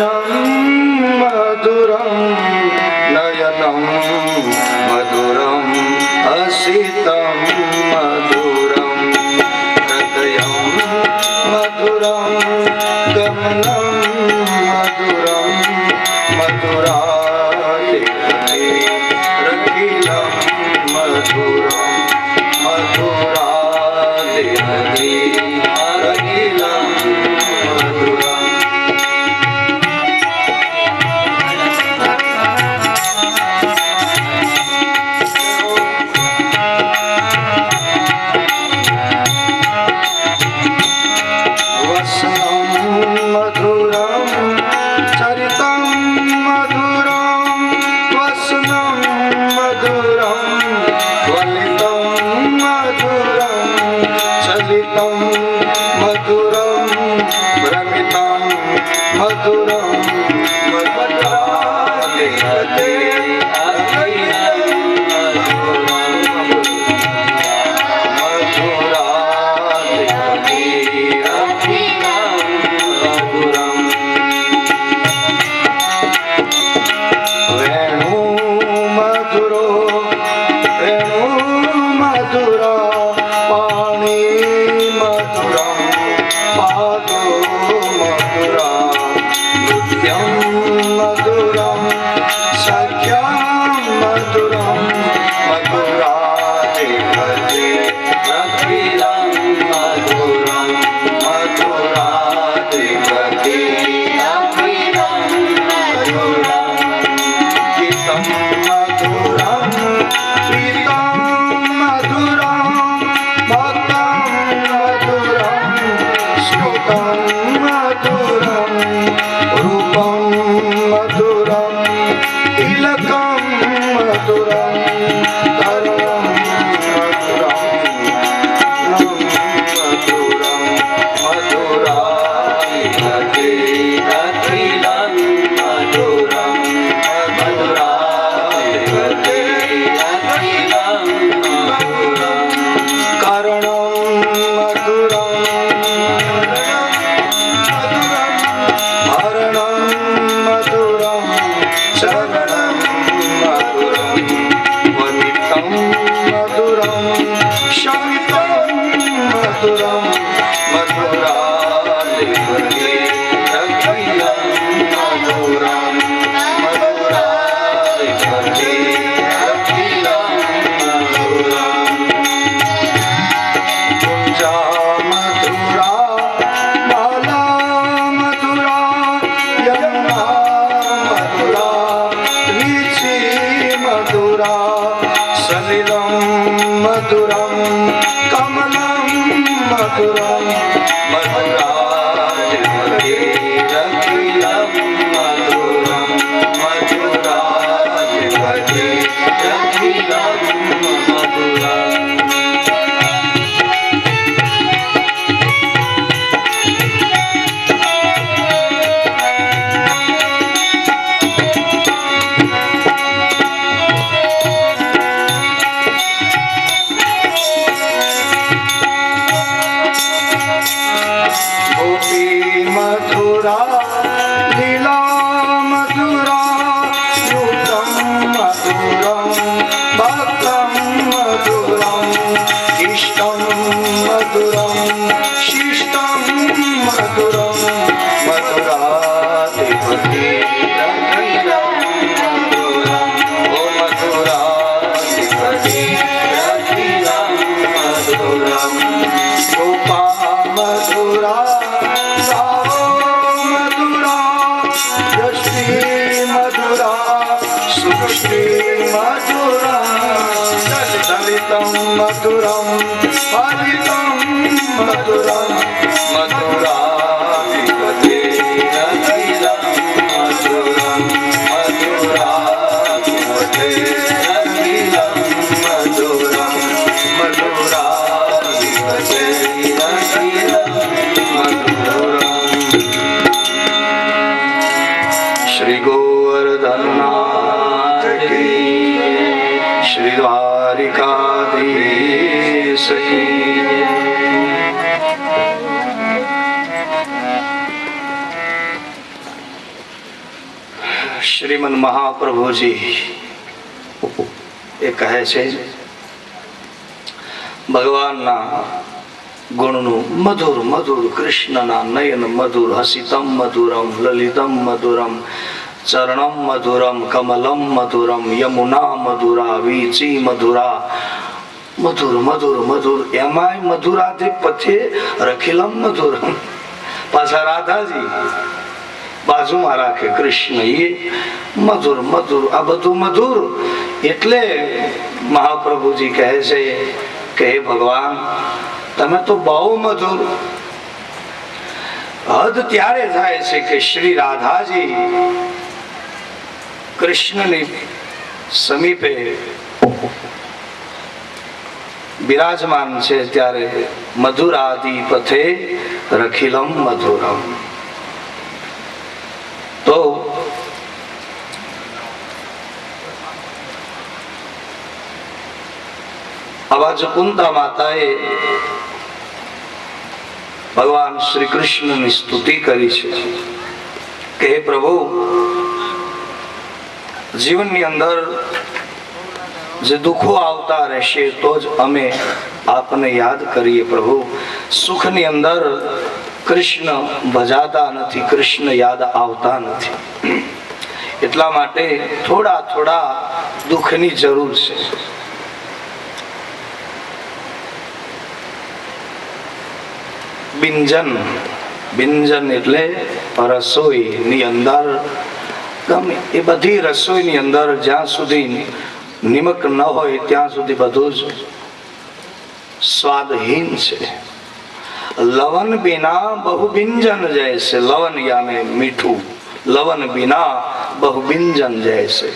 મધુરમ મધુરાધિપતે મધુરમ હરિતમ મધુરમ મધુરાધિપતે રતિરમ મધુરમ મધુરાધિપતે રતિરમ મધુરમ મધુરાધિપતે રતિરમ મધુરમ. શ્રી ગોવર્ધનનાથ કી, શ્રી દ્વારિકાધીશ કી. શ્રીમન મહાપ્રભુજી એ કહે છે ભગવાનના ગુણનું મધુર મધુર, કૃષ્ણના નયન મધુર, હસિતમ મધુરમ લલિતમ મધુરમ ચરણમ મધુરમ કમલમ મધુરમ યમુના મધુરા વીચી મધુરા. મધુર મધુર મધુર, એમાંય મધુરાધિપતે રખિલમ મધુરમ. પાછા રાધાજી બાજુમાં રાખે કૃષ્ણ, એ મધુર મધુર, આ બધું મધુર. એટલે મહાપ્રભુજી કહે છે કે હે ભગવાન, તમે તો બહુ મધુર. હદ ત્યારે થાય છે કે શ્રી રાધાજી કૃષ્ણની સમીપે બિરાજમાન છે ત્યારે મધુરાધિપથે રખિલમ મધુરમ. આવા જ કુંતા માતાએ ભગવાન શ્રી કૃષ્ણની સ્તુતિ કરી છે કે હે પ્રભુ, જીવનની અંદર જે દુઃખો આવતા રહેશે તો જ અમે આપને યાદ કરીએ પ્રભુ. સુખની અંદર કૃષ્ણ ભજાતા નથી, કૃષ્ણ યાદ આવતા નથી. એટલા માટે થોડા થોડા દુઃખની જરૂર છે. બિંજન એટલે રસોઈની અંદર ગમે એ બધી રસોઈની અંદર જ્યાં સુધી નિમક ન હોય ત્યાં સુધી બધું જ સ્વાદહીન છે. લવન બિના બહુ બિંજન જૈસે, લવન યાને મીઠું, લવન બિના બહુ બિંજન જૈસે.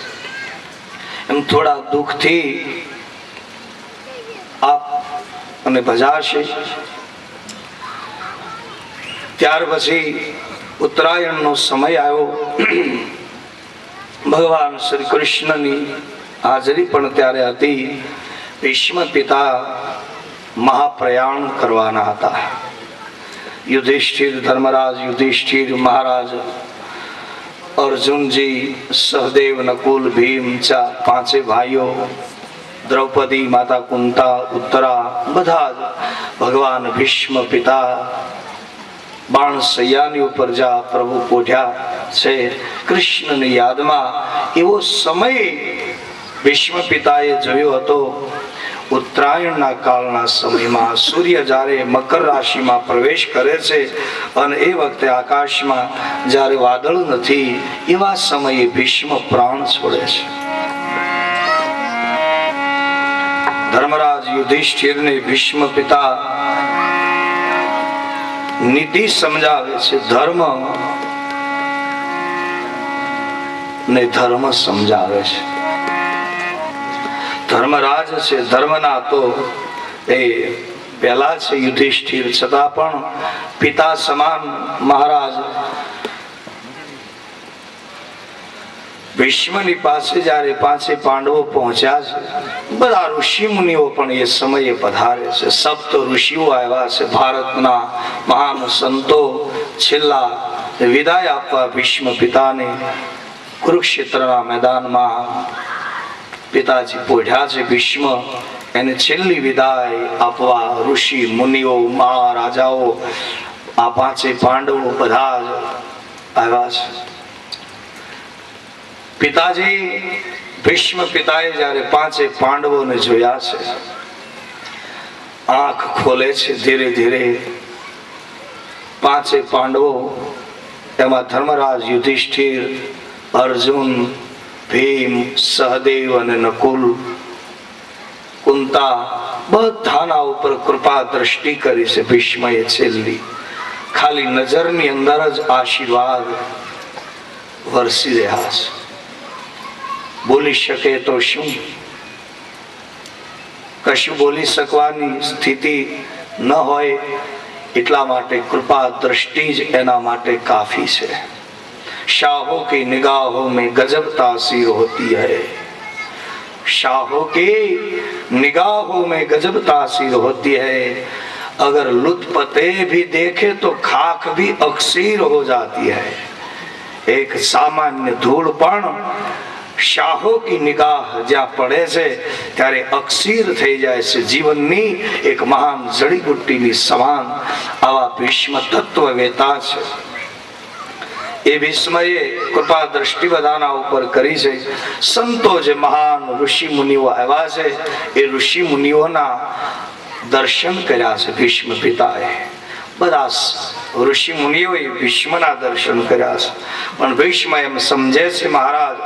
એમ થોડા દુઃખથી આપ અને ભજાશે. ત્યાર પછી ઉત્તરાયણનો સમય આવ્યો. ભગવાન શ્રી કૃષ્ણની હાજરી પણ ત્યારે હતી. ભીષ્મ પિતા મહાપ્રયાણ કરવાના હતા. યુધિષ્ઠિર, ધર્મરાજ યુધિષ્ઠિર, મહારાજ અર્જુનજી, સહદેવ, નકુલ, ભીમ, પાંચે ભાઈઓ, દ્રૌપદી, માતા કુંતા, ઉત્તરા, બધા જ ભગવાન ભીષ્મ પિતા બાણ સૈયાની ઉપર જા પ્રભુ પોઢ્યા છે કૃષ્ણની યાદમાં. એવો સમય ભીષ્મ પિતાએ જોયો હતો. ઉત્તરાયણના કાળના સમયમાં સૂર્ય જ્યારે મકર રાશિમાં પ્રવેશ કરે છે અને એ વખતે આકાશમાં જ્યારે વાદળ નથી, એવા સમયે ભીષ્મ પ્રાણ છોડે છે. ધર્મરાજ યુધિષ્ઠિરને ભીષ્મ પિતા નીતિ સમજાવે છે. ધર્મ ને ધર્મ સમજાવે છે. ધર્મરાજ છે, ધર્મના તો એ પહેલા છે યુધિષ્ઠિર, છતાં પણ પિતા સમાન મહારાજ ભીષ્મની પાસે જ્યારે પાંચે પાંડવો પહોંચ્યા છે, બધા ઋષિ મુનિઓ પણ એ સમયે પધારે છે. સપ્ત ઋષિઓ આવ્યા છે, ભારતના મહાન સંતો છેલ્લા વિદાય આપવા ભીષ્મ પિતાને કુરુક્ષેત્રના મેદાનમાં પિતાજી પોઢ્યા છે. ભીષ્મ એને છેલ્લી વિદાય આપવા ઋષિ મુનિઓ, મહારાજાઓ, આ પાંચે પાંડવો બધા જ આવ્યા છે. પિતાજી ભીષ્મ પિતાએ જ્યારે પાંચે પાંડવોને જોયા છે, આંખ ખોલે છે ધીરે ધીરે. પાંચે પાંડવો, એમાં ધર્મરાજ યુધિષ્ઠિર, અર્જુન, ભીમ, સહદેવ અને નકુલ, કુંતા, બધાના ઉપર કૃપા દ્રષ્ટિ કરી છે ભીષ્મએ છેલ્લી. ખાલી નજરની અંદર જ આશીર્વાદ વરસી રહ્યા છે. બોલી શકે તો શું? કશું બોલી શકવાની સ્થિતિ ન હોય, એટલા માટે કૃપા દ્રષ્ટિ જ એના માટે કાફી છે. शाहों की निगाहों में गजब तासीर होती है, शाहों की निगाहों में गजब तासीर होती है. अगर लुत्फते भी देखे तो खाक भी अक्सीर हो जाती है. एक सामान्य धूल पण શાહો કી નિગાહ જ્યાં પડે છે ત્યારે અક્ષીર થઈ જાય છે, જીવનની એક મહાન જડીબુટ્ટીની સમાન. આવા ભીષ્મ તત્વવેતા છે. એ ભીષ્મએ કૃપા દ્રષ્ટિ બધાના ઉપર કરી છે. સંતો જે મહાન ઋષિ મુનિઓ આવ્યા છે, એ ઋષિ મુનિઓના દર્શન કર્યા છે ભીષ્મ પિતાએ. બધા ઋષિ મુનિઓએ ભીષ્મના દર્શન કર્યા છે. પણ ભીષ્મ એમ સમજે છે મહારાજ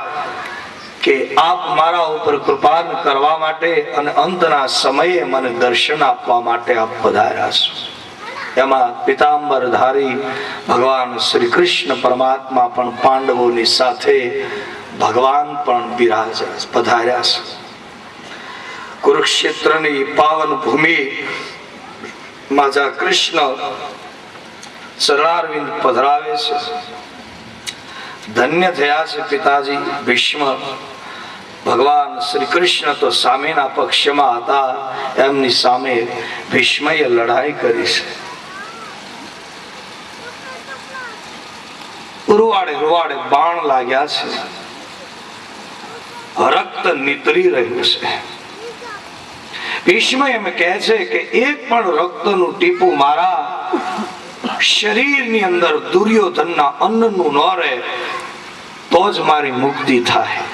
કે આપ મારા ઉપર કૃપા કરવા માટે અને અંતના સમયે મને દર્શન આપવા માટે આપ પધાર્યા છો. એમાં પિતાંબર ધારી ભગવાન શ્રી કૃષ્ણ પરમાત્મા પણ પાંડવોની સાથે ભગવાન પણ બિરાજ્યા પધાર્યા છે. કુરુક્ષેત્રની પાવન ભૂમિ માજા કૃષ્ણ ચરણારવિંદ પધરાવે છે. ધન્ય થયા છે પિતાજી ભીષ્મ. ભગવાન શ્રી કૃષ્ણ તો સામેના પક્ષમાં હતા, એમની સામે ભીષ્મએ લડાઈ કરી છે. રૂવાડે રૂવાડે બાણ લાગ્યા છે, રક્ત નીતરી રહ્યું છે. ભીષ્મ એમ કહે છે કે એક પણ રક્તનું ટીપું મારા શરીરની અંદર દુર્યોધનના અન્નનું ન રહે તો જ મારી મુક્તિ થાય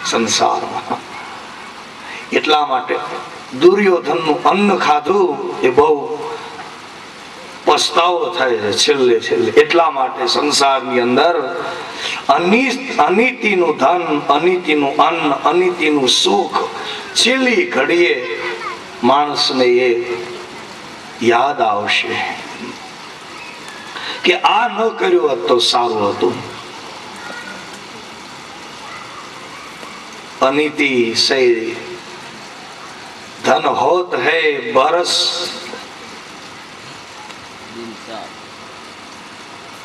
સંસારમાં. એટલા માટે દુર્યોધનનું અન્ન ખાધું એ બહુ પસ્તાવો થાય છે છેલ્લે છેલ્લે. એટલા માટે સંસારની અંદર અનીતિનું ધન, અનીતિનું અન્ન, અનીતિનું સુખ છેલ્લી ઘડીએ માણસને એ યાદ આવશે કે આ ન કર્યું હોત તો સારું હતું. अनीति से धन होत है बरस,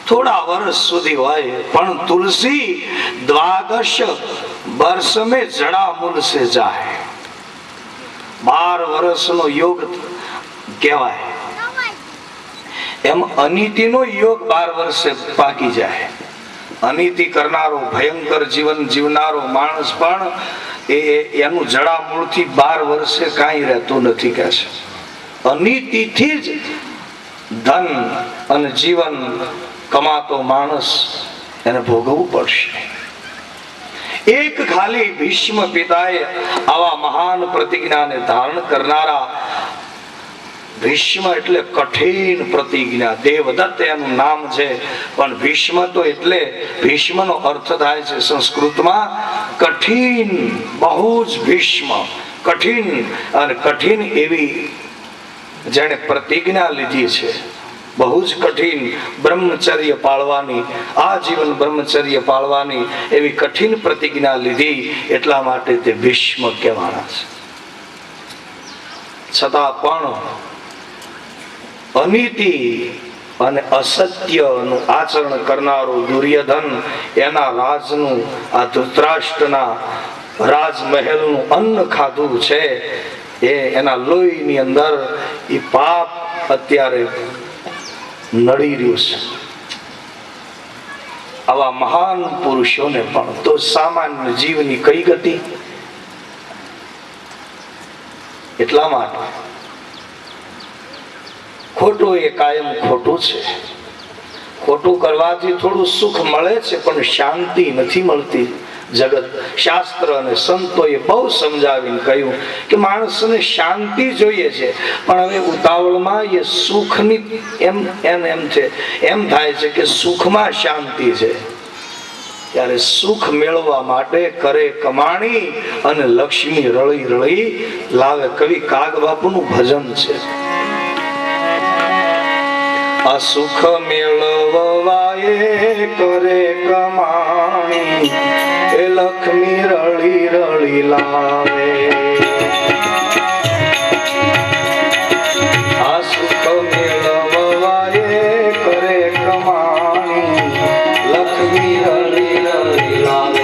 थोड़ा वर्ष सुधी હોય પણ તુલસી દ્વાદશ વર્ષ में जड़ा मूल से जाए. 12 વર્ષનો યોગ કહેવાય. એમ અનીતિનો યોગ 12 વર્ષે પાકી જાય. અનીતિ કરનારો, ભયંકર જીવન જીવનારો માણસ પણ એનું જડામૂળથી 12 વર્ષે કાંઈ રહેતું નથી કહે છે. અનીતિથી જ ધન અને જીવન કમાતો માણસ એને ભોગવવું પડશે. એક ખાલી ભીષ્મ પિતાએ આવા મહાન પ્રતિજ્ઞાને ધારણ કરનારા, ભીષ્મ એટલે કઠિન પ્રતિજ્ઞા, દેવદત્ત એનું નામ છે, પણ ભીષ્મ તો એટલે ભીષ્મનો અર્થ થાય છે સંસ્કૃતમાં કઠિન, બહુ જ ભીષ્મ, કઠિન. અને કઠિન એવી જેણે પ્રતિજ્ઞા લીધી છે, બહુ જ કઠિન બ્રહ્મચર્ય પાળવાની, આજીવન બ્રહ્મચર્ય પાળવાની એવી કઠિન પ્રતિજ્ઞા લીધી. એટલા માટે તે ભીષ્મ કહેવાના છે. છતાં પણ અનીતિ અને અસત્યનું આચરણ કરનારો દુર્યોધન એના રાજનું, આ ધૃતરાષ્ટ્રના રાજમહેલનું અન્ન ખાધું છે, એ એના લોહીની અંદર એ પાપ અત્યારે નડી રહ્યું છે. આવા મહાન પુરુષોને પણ તો સામાન્ય જીવની કઈ ગતિ. એટલા માટે ખોટું એ કાયમ ખોટું છે. ખોટું કરવાથી થોડું સુખ મળે છે પણ શાંતિ નથી મળતી. જગત શાસ્ત્ર અને સંતોએ બહુ સમજાવીને કહ્યું કે માણસને શાંતિ જોઈએ છે, પણ હવે ઉતાવળમાં એ સુખની એમ થાય છે કે સુખમાં શાંતિ છે. ત્યારે સુખ મેળવવા માટે કરે કમાણી અને લક્ષ્મી રળી રળી લાવે. કવિ કાગ બાપુનું ભજન છે. આ સુખ મેળવવાએ કરે કમાણી, એ લક્ષ્મી રળી રળી લાવે. આ સુખ મેળવવાએ કરે કમાણી, લક્ષ્મી રળી રળી લાવે.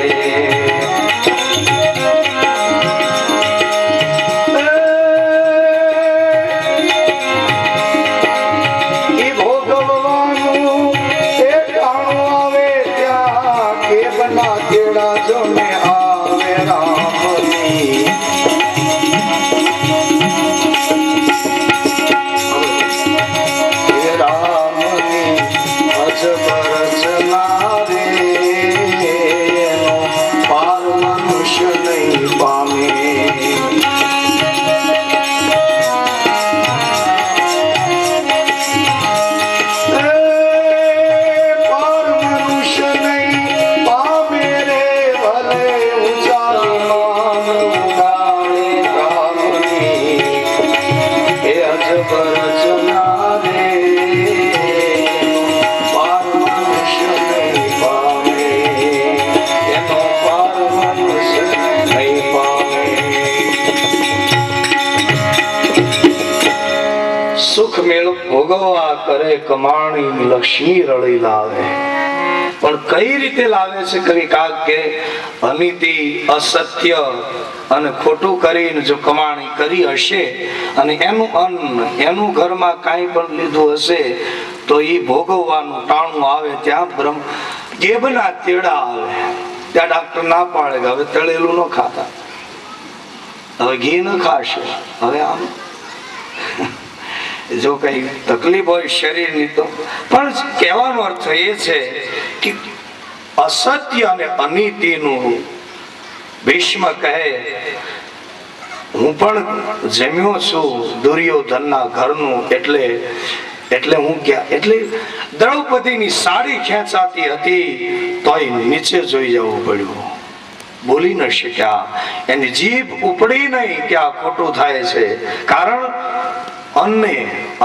સુખ મેળ ભોગવવા કરે કમાણી, લક્ષ્મી રળી લાવે. પણ કઈ રીતે લાવે છે કવિ કાગ કે અનીતિ, અસત્ય અને ખોટું કરીને જો કમાણી કરી હશે અને એનું અન્ન એનું ઘરમાં કાંઈ પણ લીધું હશે તો એ ભોગવવાનું ટાણું આવે ત્યાં ગેબના તેડા આવે. ત્યાં ડાક્ટર ના પાડે કે હવે તળેલું ન ખાતા, હવે ઘી ન ખાશે, હવે આમ જો કઈ તકલીફ હોય શરીરની તો. પણ કહેવાનો અર્થ એ છે કે અસત્ય અને અનીતિનું ભીષ્મ કહે હું પણ જમ્યો છું દુર્યોધનના ઘરનું, એટલે હું ક્યાં, એટલે દ્રૌપદીની સાડી ખેંચાતી હતી તોય નીચે જોઈ જવું પડ્યું, બોલી ન શક્યા, એની જીભ ઉપડી નહીં કે આ ખોટું થાય છે. કારણ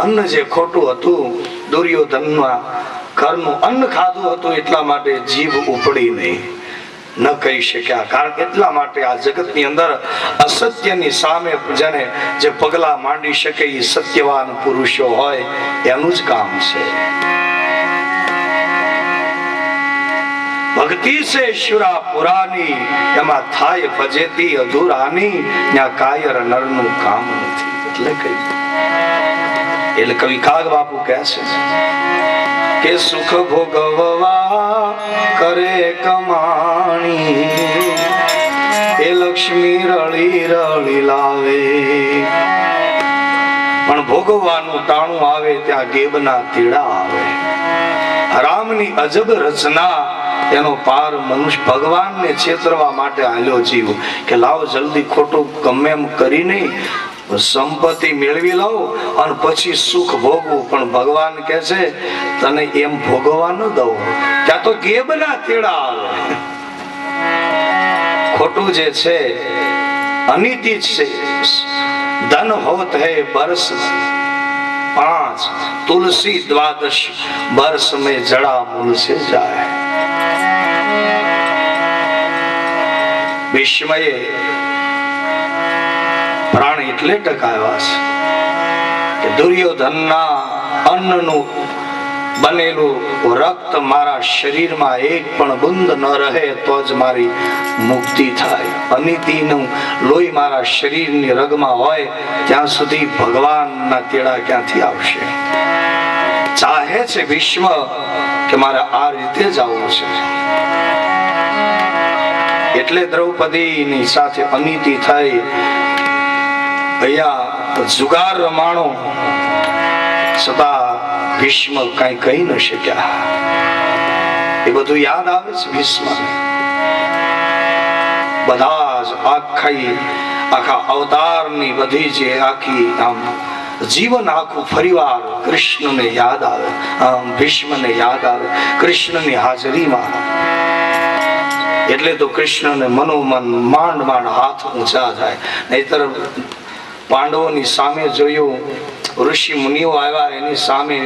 અન્ન જે ખોટું હતું, દુર્યોધનના ઘરનું અન્ન ખાધું હતું, એટલા માટે જીભ ઉપડી નહીં, ન કહી શક્યા. કારણ એટલા માટે આ જગતની અંદર અસત્યની સામે જેને જે પગલા માંડી શકે એ સત્યવાન પુરુષો હોય એનું જ કામ છે. ભક્તિ છે શુરા પુરાની, એમાં થાય ફજેતી અધૂરાની, ત્યાં કાયર નરનું કામ નથી. એટલે કઈ એટલે કવિ કાગ બાપુ કહે છે કે સુખ ભોગવવા કરે કમાણી, એ લક્ષ્મી રળી રળી લાવે, પણ ભોગવવાનું ટાણું આવે ત્યાં ગેબના તીડા આવે. રામની અજબ રચના, એનો પાર મનુષ્ય ભગવાનને છેતરવા માટે હાલ્યો જીવ કે લાવ જલ્દી ખોટું ગમે એમ કરી નહીં સંપત્તિ મેળવી લઉં અને પછી સુખ ભોગવું. પણ ભગવાન કહે છે તને એમ ભોગવવા ન દઉં, ત્યાં તો ગેબના તેડા આવે. ખોટું જે છે અનીતિ છે. ધન હોત હૈ બરસ 5, तुलसी 12 बरस में जड़ा मूल से जाए. ભીષ્મએ પ્રાણ એટલે ટકાવ્યા છે કે દુર્યોધનના અન્નનું બનેલું રક્ત મારા શરીરમાં એક પણ બુંદ ન રહે તો જ મારી મુક્તિ થાય. અનીતિનું લોહી મારા શરીરની રગમાં હોય ત્યાં સુધી ભગવાનના તેડા ક્યાંથી આવશે. ચાહે છે ભીષ્મ કે મારે આ રીતે જ આવવું છે, એટલે દ્રૌપદીની સાથે અનીતિ થઈ. અહીંયા જુગાર રમાણો છતાં ભીષ્મ કઈ કહી ન શક્યા. એ બધું યાદ આવે છે ભીષ્મ. બધા જ આખા અવતારની બધી જે આખી આમ જીવન આખું ફરીવાર કૃષ્ણને યાદ આવે, ભીષ્મને યાદ આવે કૃષ્ણની હાજરીમાં. એટલે તો કૃષ્ણને મનોમન માંડ હાથ ઊંચા થાય. નહીતર પાંડવોની સામે જોયું, ઋષિ મુનિઓ આવ્યા, એની સામે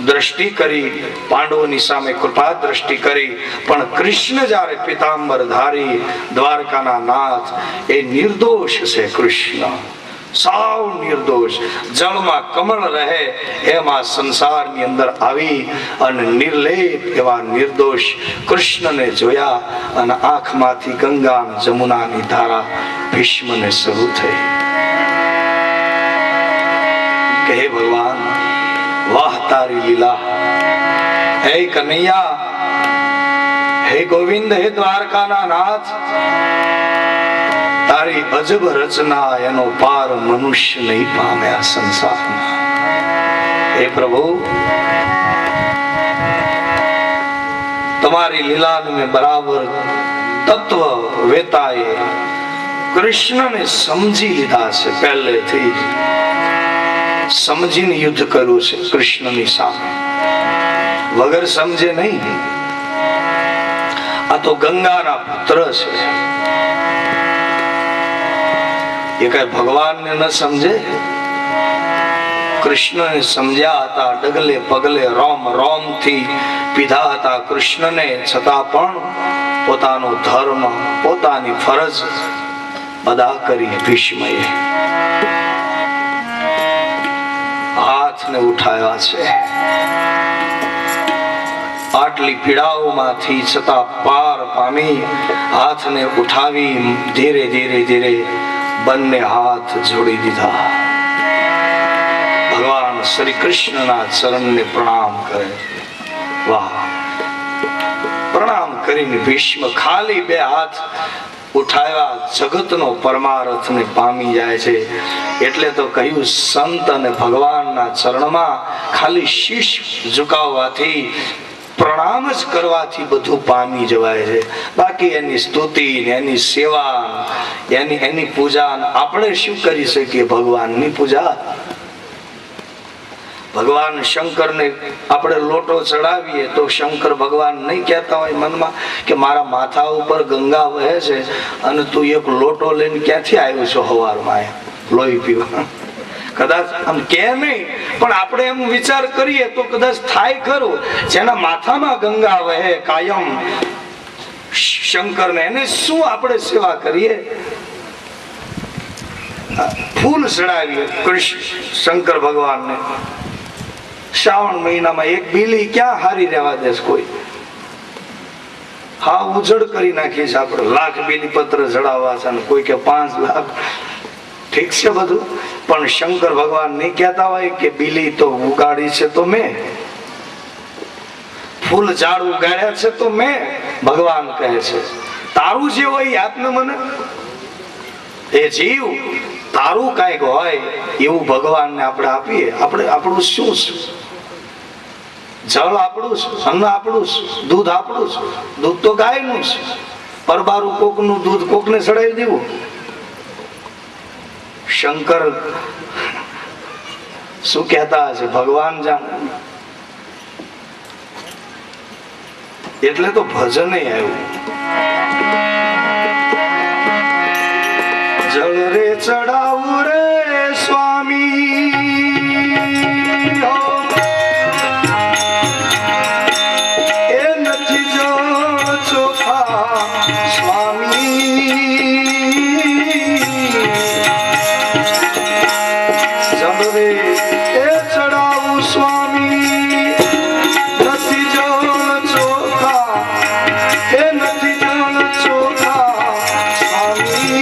દ્રષ્ટિ કરી, પાંડવોની સામે કૃપા દ્રષ્ટિ કરી, પણ કૃષ્ણ જ્યારે પિતાંબર ધારી દ્વારકાના નાથ, એ નિર્દોષ છે કૃષ્ણ, સાવ નિર્દોષ. જળમાં કમળ રહે એમાં સંસારની અંદર આવી અને નિર્લેપ એવા નિર્દોષ કૃષ્ણને જોયા અને આંખમાંથી ગંગા જમુનાની ધારા ભીષ્મને શરૂ થઈ કે હે ભગવાન, વાહ તારી લીલા, હે કનૈયા, હે ગોવિંદ, હે દ્વારકાના નાથ, તારી અજબ રચના એનો પાર મનુષ્ય નહીં પામે આ સંસારમાં. હે પ્રભુ, તમારી લીલાને મેં બરાબર તત્વ વેતાએ કૃષ્ણને સમજી લીધા છે. પહેલેથી સમજીને યુદ્ધ કર્યું છે કૃષ્ણની સામે, વગર સમજે નહીં. આ તો ગંગાના પુત્ર છે, એ કઈ ભગવાનને ન સમજે. કૃષ્ણને સમજ્યા હતા, ડગલે પગલે રોમ રોમ થી પીધા હતા કૃષ્ણને, છતાં પણ પોતાનો ધર્મ પોતાની ફરજ અદા કરી. ભીષ્મએ હાથને ઉઠાવ્યા છે આટલી પીડાઓમાંથી છતાં પાર પામી હાથને ઉઠાવી ધીરે ધીરે ધીરે બંને હાથ જોડી દીધા. ભગવાન શ્રી કૃષ્ણના ચરણને પ્રણામ કરે. વાહ! પ્રણામ કરીને ભીષ્મ ખાલી બે હાથ ઉઠાવ્યા, જગતનો પરમાર્થને પામી જાય છે. એટલે તો કહ્યું, સંત અને ભગવાનના ચરણમાં ખાલી શીશ ઝુકાવવાથી, પ્રણામ જ કરવાથી બધું પામી જવાય છે. બાકી એની સ્તુતિ, એની સેવા, એની પૂજા આપણે શું કરી શકીએ? ભગવાનની પૂજા. ભગવાન શંકરને આપણે લોટો ચડાવીએ તો શંકર ભગવાન નહીં કહેતા હોય મનમાં કે મારા માથા ઉપર ગંગા વહે છે અને તું એક લોટો લઈને ક્યાંથી આવ્યો છો સવારમાં લોહી પીવા? કદાચ આમ કે નહીં, પણ આપણે એમ વિચાર કરીએ તો કદાચ થાય ખરું. જેના માથામાં ગંગા વહે કાયમ શંકરને, એને શું આપણે સેવા કરીએ? ફૂલ ચડાવીએ કૃષ્ણ શંકર ભગવાનને. શ્રાવણ મહિનામાં એક બીલી ક્યાં હારી રહેવા દે કોઈ? હા, ઉજળ કરી નાખી છે આપણે. લાખ બીલી પત્ર ચડાવવા છે અને કોઈ કે 5 લાખ. ઠીક છે બધું, પણ શંકર ભગવાન નહીં કહેતા હોય કે બીલી તો ઉગાડી છે તો મેં, ફૂલ ઝાડ ઉગાડ્યા છે તો મેં. ભગવાન કહે છે તારું જે હોય આપને મને. એ જીવ તારું કાંઈક હોય એવું ભગવાનને આપણે આપીએ. આપણું શું છે? જળ આપણું છે, અન્ન આપણું છે, દૂધ આપણું છે. દૂધ તો ગાયનું છે. પરબારું કોકનું દૂધ કોકને ચડાવી દેવું. શંકર શું કહેતા હશે ભગવાન જાણે. એટલે તો ભજન આવ્યું. જળ રે ચડાવું રે સ્વામી, એ નથી જળ ચોખા સ્વામી. જળ રે એ ચડાવું સ્વામી, નથી જળ ચોખા, એ નથી જળ ચોખા સ્વામી.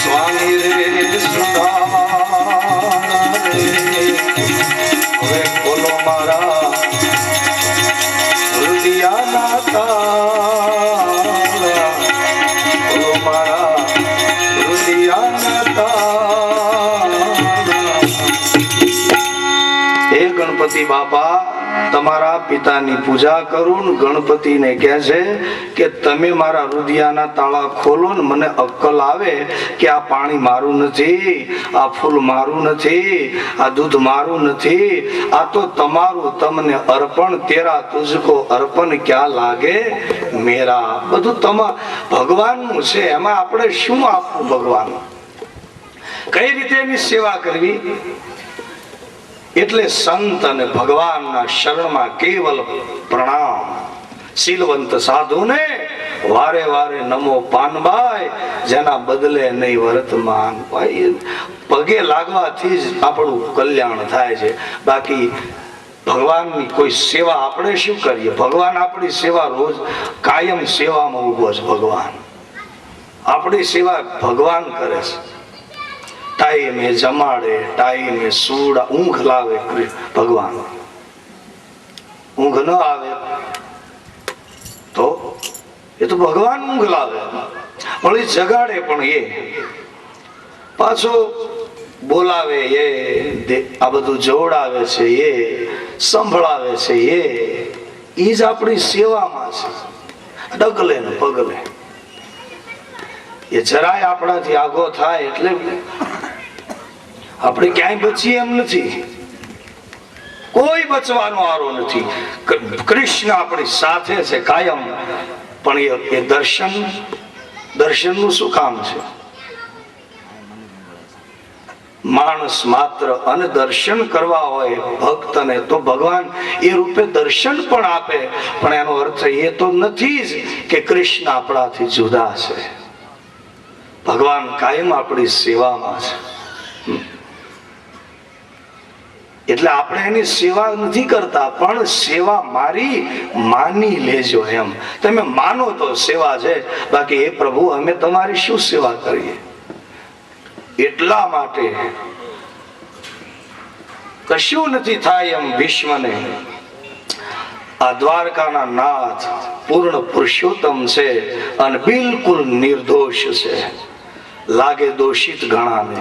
સ્વામી રે સુધારા રે, હવે બોલો મારા હૃદયના તારા, બોલો મારા હૃદયના તારા. હે ગણપતિ બાપા, તમારા પિતાની પૂજા કરું. ગણપતિને કહે છે કે તમે મારા હૃદયના તાળા ખોલો ને મને અક્કલ આવે કે આ પાણી મારું નથી, આ ફૂલ મારું નથી, આ દૂધ મારું નથી, આ તો તમારું. તમને અર્પણ તેરા તુજકો અર્પણ ક્યાં લાગે મેરા. બધું ભગવાનનું છે. એમાં આપણે શું આપવું ભગવાન? કઈ રીતે એની સેવા કરવી? એટલે સંત અને ભગવાનના શરણમાં કેવલ પ્રણામ. શીલવંત સાધુને વારે વારે નમો પાનબાઈ, જેના બદલે નહીં વર્તમાન. પગે લાગવાથી જ આપણું કલ્યાણ થાય છે. બાકી ભગવાનની કોઈ સેવા આપણે શું કરીએ? ભગવાન આપણી સેવા રોજ કાયમ સેવામાં ઉભો છે. ભગવાન આપણી સેવા ભગવાન કરે છે. ટાઈમે જમાડે, ટાઈમે સુડા, ઊંઘ લાવે ભગવાન. ઊંઘ ન આવે તો એ તો ભગવાન ઊંઘ લાવે. વળી જગાડે પણ એ, પાછો બોલાવે એ, આ બધું જોડાવે છે એ, સંભળાવે છે એ જ આપણી સેવામાં છે. ડગલે ને પગલે એ જરાય આપણાથી આગો થાય એટલે આપણે ક્યાંય બચીએ એમ નથી. કોઈ બચવાનો આરો નથી. કૃષ્ણ આપણી સાથે છે કાયમ. પણ એ દર્શનનું શું કામ છે? માણસ માત્ર અને દર્શન કરવા હોય ભક્તને તો ભગવાન એ રૂપે દર્શન પણ આપે, પણ એનો અર્થ એ તો નથી જ કે કૃષ્ણ આપણાથી જુદા છે. ભગવાન કાયમ આપણી સેવામાં છે. એટલે આપણે એની સેવા નથી કરતા, પણ સેવા મારી માની લેજો એમ. તમે માનો તો સેવા છે, બાકી એ પ્રભુ અમે તમારી શું સેવા કરીએ? એટલા માટે કશું નથી થાય એમ વિશ્વને. આ દ્વારકાના નાથ પૂર્ણ પુરુષોત્તમ છે અને બિલકુલ નિર્દોષ છે. લાગે દોષિત ઘણાને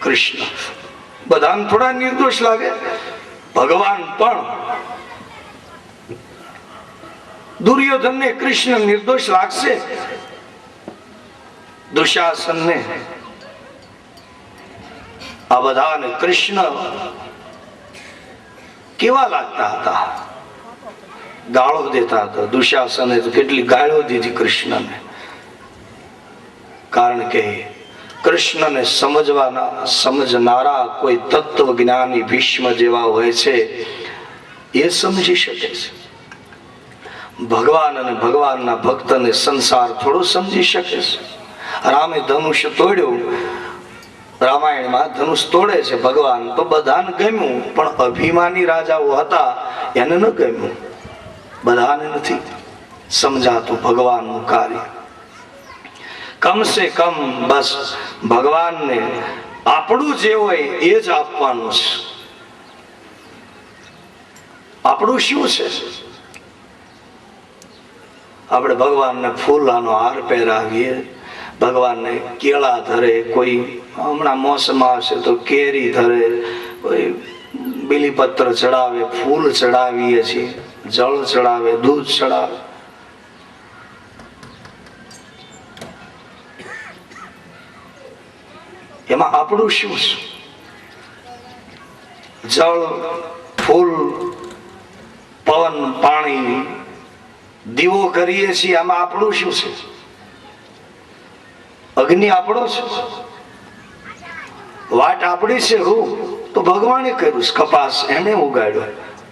કૃષ્ણ, બધાને થોડા નિર્દોષ લાગે. ભગવાન પણ દુર્યોધનને કૃષ્ણ નિર્દોષ લાગશે, દુશાસનને, આ બધાને કૃષ્ણ કેવા લાગતા હતા? ગાળો દેતા હતા. દુશાસને તો કેટલી ગાળો દીધી કૃષ્ણને. કારણ કે કૃષ્ણને સમજનારા કોઈ તત્વ જ્ઞાની ભીષ્મ જેવા હોય છે, એ સમજી શકે છે. ભગવાન અને ભગવાનના ભક્તને સંસાર થોડો સમજી શકે છે. રામે ધનુષ્ય તોડ્યું, રામાયણમાં ધનુષ તોડે છે ભગવાન, તો બધાને ગમ્યું, પણ અભિમાની રાજાઓ હતા એને ન ગમ્યું. બધાને નથી સમજાતું ભગવાનનું કાર્ય. કમ સે કમ બસ ભગવાનને આપણું જે હોય એ જ આપવાનું છે. આપણું શું છે? આપણે ભગવાનને ફૂલાનો હાર પહેરાવીએ, ભગવાનને કેળા ધરે, કોઈ હમણાં મોસમ આવશે તો કેરી ધરે, કોઈ બીલીપત્ર ચડાવે, ફૂલ ચડાવીએ છીએ, જળ ચડાવે, દૂધ ચડાવે. એમાં આપણું શું છે? જળ, ફૂલ, પવન, પાણી, દીવો કરીએ છીએ, આમાં આપણું શું છે? અગ્નિ આપણો છે, વાટ આપણી છે. રૂ તો ભગવાને કર્યું, કપાસ એને ઉગાડ્યો,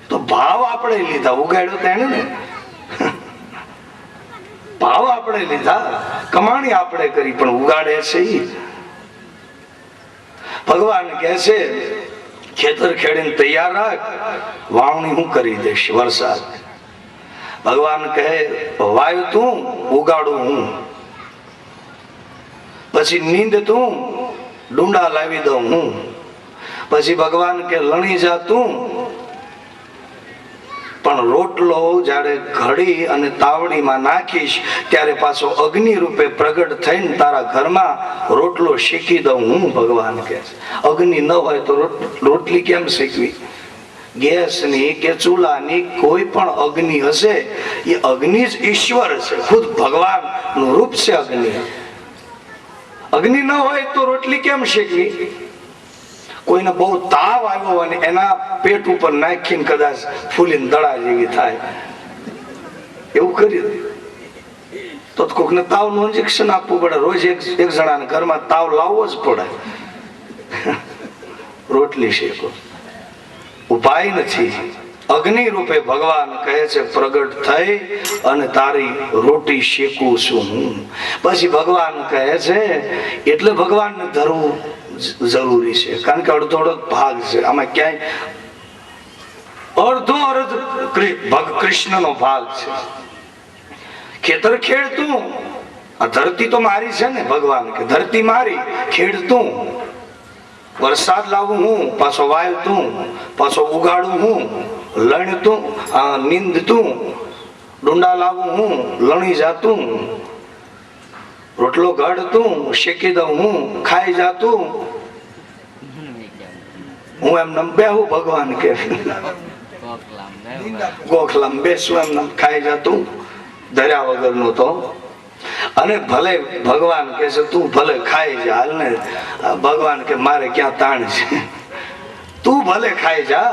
તો ભાવ આપણે લીધા, ઉગાડ્યો તો એને ને. ભાવ આપણે લીધા, કમાણી આપણે કરી, પણ ઉગાડે છે ઈ. ભગવાન કહે છે ખેતર ખેડીને તૈયાર રાખ, વાવણી હું કરી દઈશ, વરસાદ. ભગવાન કહે વાયુ તું, ઉગાડું હું. પછી નીંદ તું, ડુંડા લાવી દઉં હું. પછી ભગવાન કે લણી જા તું, પણ રોટલો જ્યારે ઘડી અને તાવડીમાં નાખીશ ત્યારે પાછો અગ્નિ રૂપે પ્રગટ થઈને તારા ઘરમાં રોટલો શેકી દઉં હું. ભગવાન કહે છે અગ્નિ ન હોય તો રોટલી કેમ શેકવી? ગેસની કે ચૂલાની કોઈ પણ અગ્નિ હશે, એ અગ્નિ જ ઈશ્વર છે, ખુદ ભગવાનનું રૂપ છે અગ્નિ. અગ્નિ ન હોય તો રોટલી કેમ શેકવી? કોઈને બહુ તાવ આવ્યો અને એના પેટ ઉપર નાખીને કદાચ ફૂલીને દડા જેવી થાય, એવું કરી તો કોકને તાવનું ઇન્જેક્શન આપવું પડે. રોજ એક જણાને ઘરમાં તાવ લાવવો જ પડે. રોટલી શેકો, ઉપાય નથી. અગ્નિ રૂપે ભગવાન કહે છે પ્રગટ થઈ અને તારી રોટી શેકું છું હું. પછી ભગવાન કહે છે, એટલે ભગવાનને ધરવું જરૂરી છે, કારણ કે અડધો અડધો ભાગ છે આમાં. ક્યાંય અડધો અડધ કૃષ્ણનો ભાગ છે. ખેતર ખેડતું, આ ધરતી તો મારી છે ને. ભગવાન કે ધરતી મારી, ખેડતું, વરસાદ લાવું હું, પાછો વાવતું, પાછો ઉગાડું હું, લણતું, નીંદતું, ડુંડા લાવું હું, લણી જાતું, રોટલો ઘડતું, શેકી દઉં હું, ખાઈ જાતું. હું એમ બેહું, ભગવાન કે ગોખલામ બેસું, એમ ખાઈ જાતું, ધર્યા વગરનું તો. અને ભલે ભગવાન કે છે તું ભલે ખાઈ જા, હાલ ને. ભગવાન કે મારે ક્યાં તાણ છે, તું ભલે ખાઈ જા,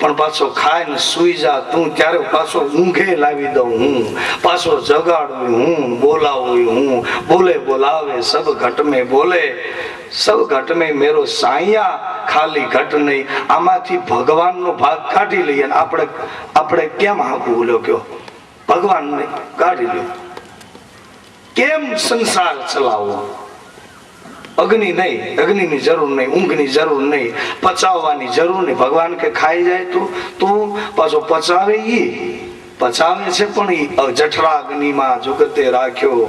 પણ પાછો ખાઈને સુઈ જા તું, ત્યારે પાછો ઊંઘે લાવી દઉં હું, પાછો જગાડું હું, બોલાવું હું, બોલે બોલાવે સબ ઘટ में બોલે, સબ ઘટ में મેરો સાયા, ખાલી ઘટ નહીં. આમાંથી ભગવાનનો ભાગ કાઢી લઈએ. આપણે કેમ હાકું બોલ્યો કયો? ભગવાનને કાઢી લ્યો. કેમ સંસાર ચલાવવો? અગ્નિ નહીં, અગ્નિની જરૂર નહીં, ઊંઘની જરૂર નહીં, પચાવવાની જરૂર નહીં. ભગવાન કે ખાઈ જાય તું પાછો પચાવે છે, પણ જઠરા અગ્નિમાં જુગતે રાખ્યો.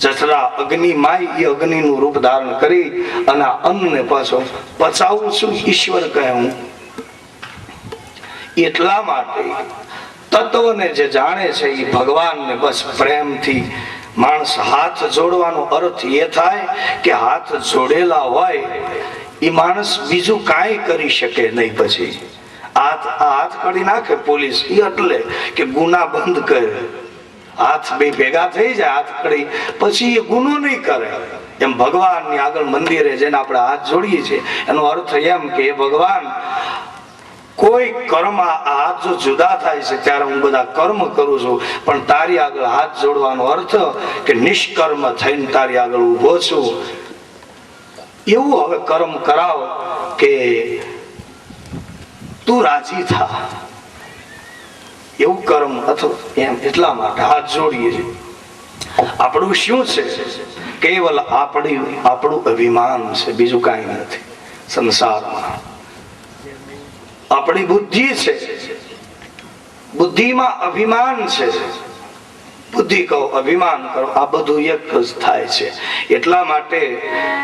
જઠરા અગ્નિમાં એ અગ્નિનું રૂપ ધારણ કરી અને આ અન્નને પાછો પચાવું છું. ઈશ્વર કહે હું. એટલા માટે તત્વને જે જાણે છે એ ભગવાનને બસ પ્રેમથી માણસ હાથ જોડવાનો અર્થ એ થાય કે હાથ જોડેલા હોય એ માણસ બીજું કાંઈ કરી શકે નહીં. પછી હાથ કાઢી નાખે પોલીસ એ એટલે કે ગુના બંધ કરે. હાથ બે ભેગા થઈ જાય, હાથ કડી, પછી એ ગુનો નહીં કરે. એમ ભગવાનની આગળ મંદિરે જેને આપણે હાથ જોડીએ છીએ એનો અર્થ એમ કે ભગવાન કોઈ કર્મ હાથ જો જુદા થાય છે ત્યારે હું બધા કર્મ કરું છું, પણ તારી આગળ હાથ જોડવાનો અર્થ કે નિષ્કર્મ થઈને તારી આગળ ઉભો છું. એવું હવે કર્મ કરાવ કે તું રાજી થા, એવું કર્મ અથવા એમ. એટલા માટે હાથ જોડીએ છીએ. આપણું શું છે? કેવલ આપણું અભિમાન છે, બીજું કાંઈ નથી સંસારમાં. આપણી બુદ્ધિ છે, બુદ્ધિમાં અભિમાન છે. બુદ્ધિ કહો, અભિમાન કરો, આ બધું એક જ થાય છે. એટલા માટે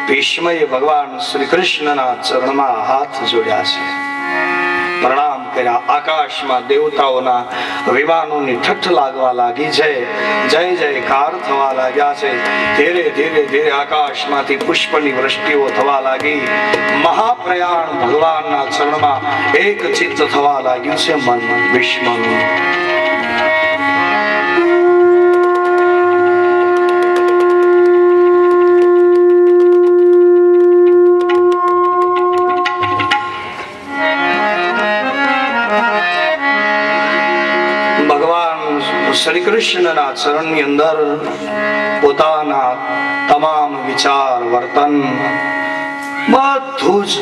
ભીષ્મએ ભગવાન શ્રી કૃષ્ણના ચરણમાં હાથ જોડ્યા છે, પ્રણામ કર્યા. આકાશમાં દેવતાઓના વિમાનોની ઠઠ લાગવા લાગી છે, જય જયકાર થવા લાગ્યા છે. ધીરે ધીરે ધીરે આકાશમાંથી પુષ્પની વૃષ્ટિઓ થવા લાગી. મહાપ્રયાણ ભગવાનના ચરણમાં એક ચિત્ત થવા લાગ્યું છે મન ભીષ્મનું. શ્રી કૃષ્ણના ચરણની અંદર પોતાના તમામ વિચાર વર્તન બધું જ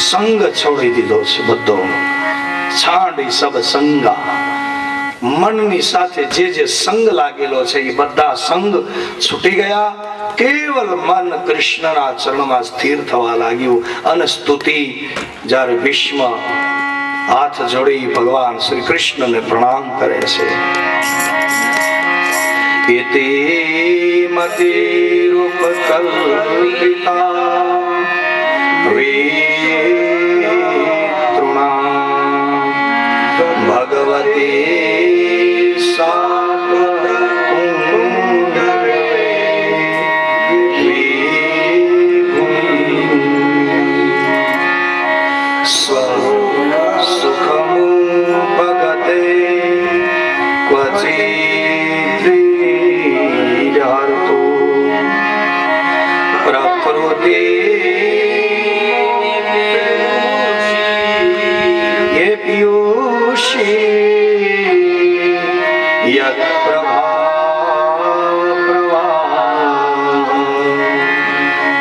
સંગ છોડી દીધો છે. બધો છાંડી સબ સંગા, મનની સાથે જે સંગ લાગેલો છે એ બધા સંગ છૂટી ગયા. કેવલ મન કૃષ્ણના ચરણમાં સ્થિર થવા લાગ્યું. અને સ્તુતિ જ્યારે ભીષ્મ હાથ જોડી ભગવાન શ્રી કૃષ્ણને પ્રણામ કરે છે. ઇતિ મતિ રૂપ કલ્પિતા વિતૃણા ભગવતી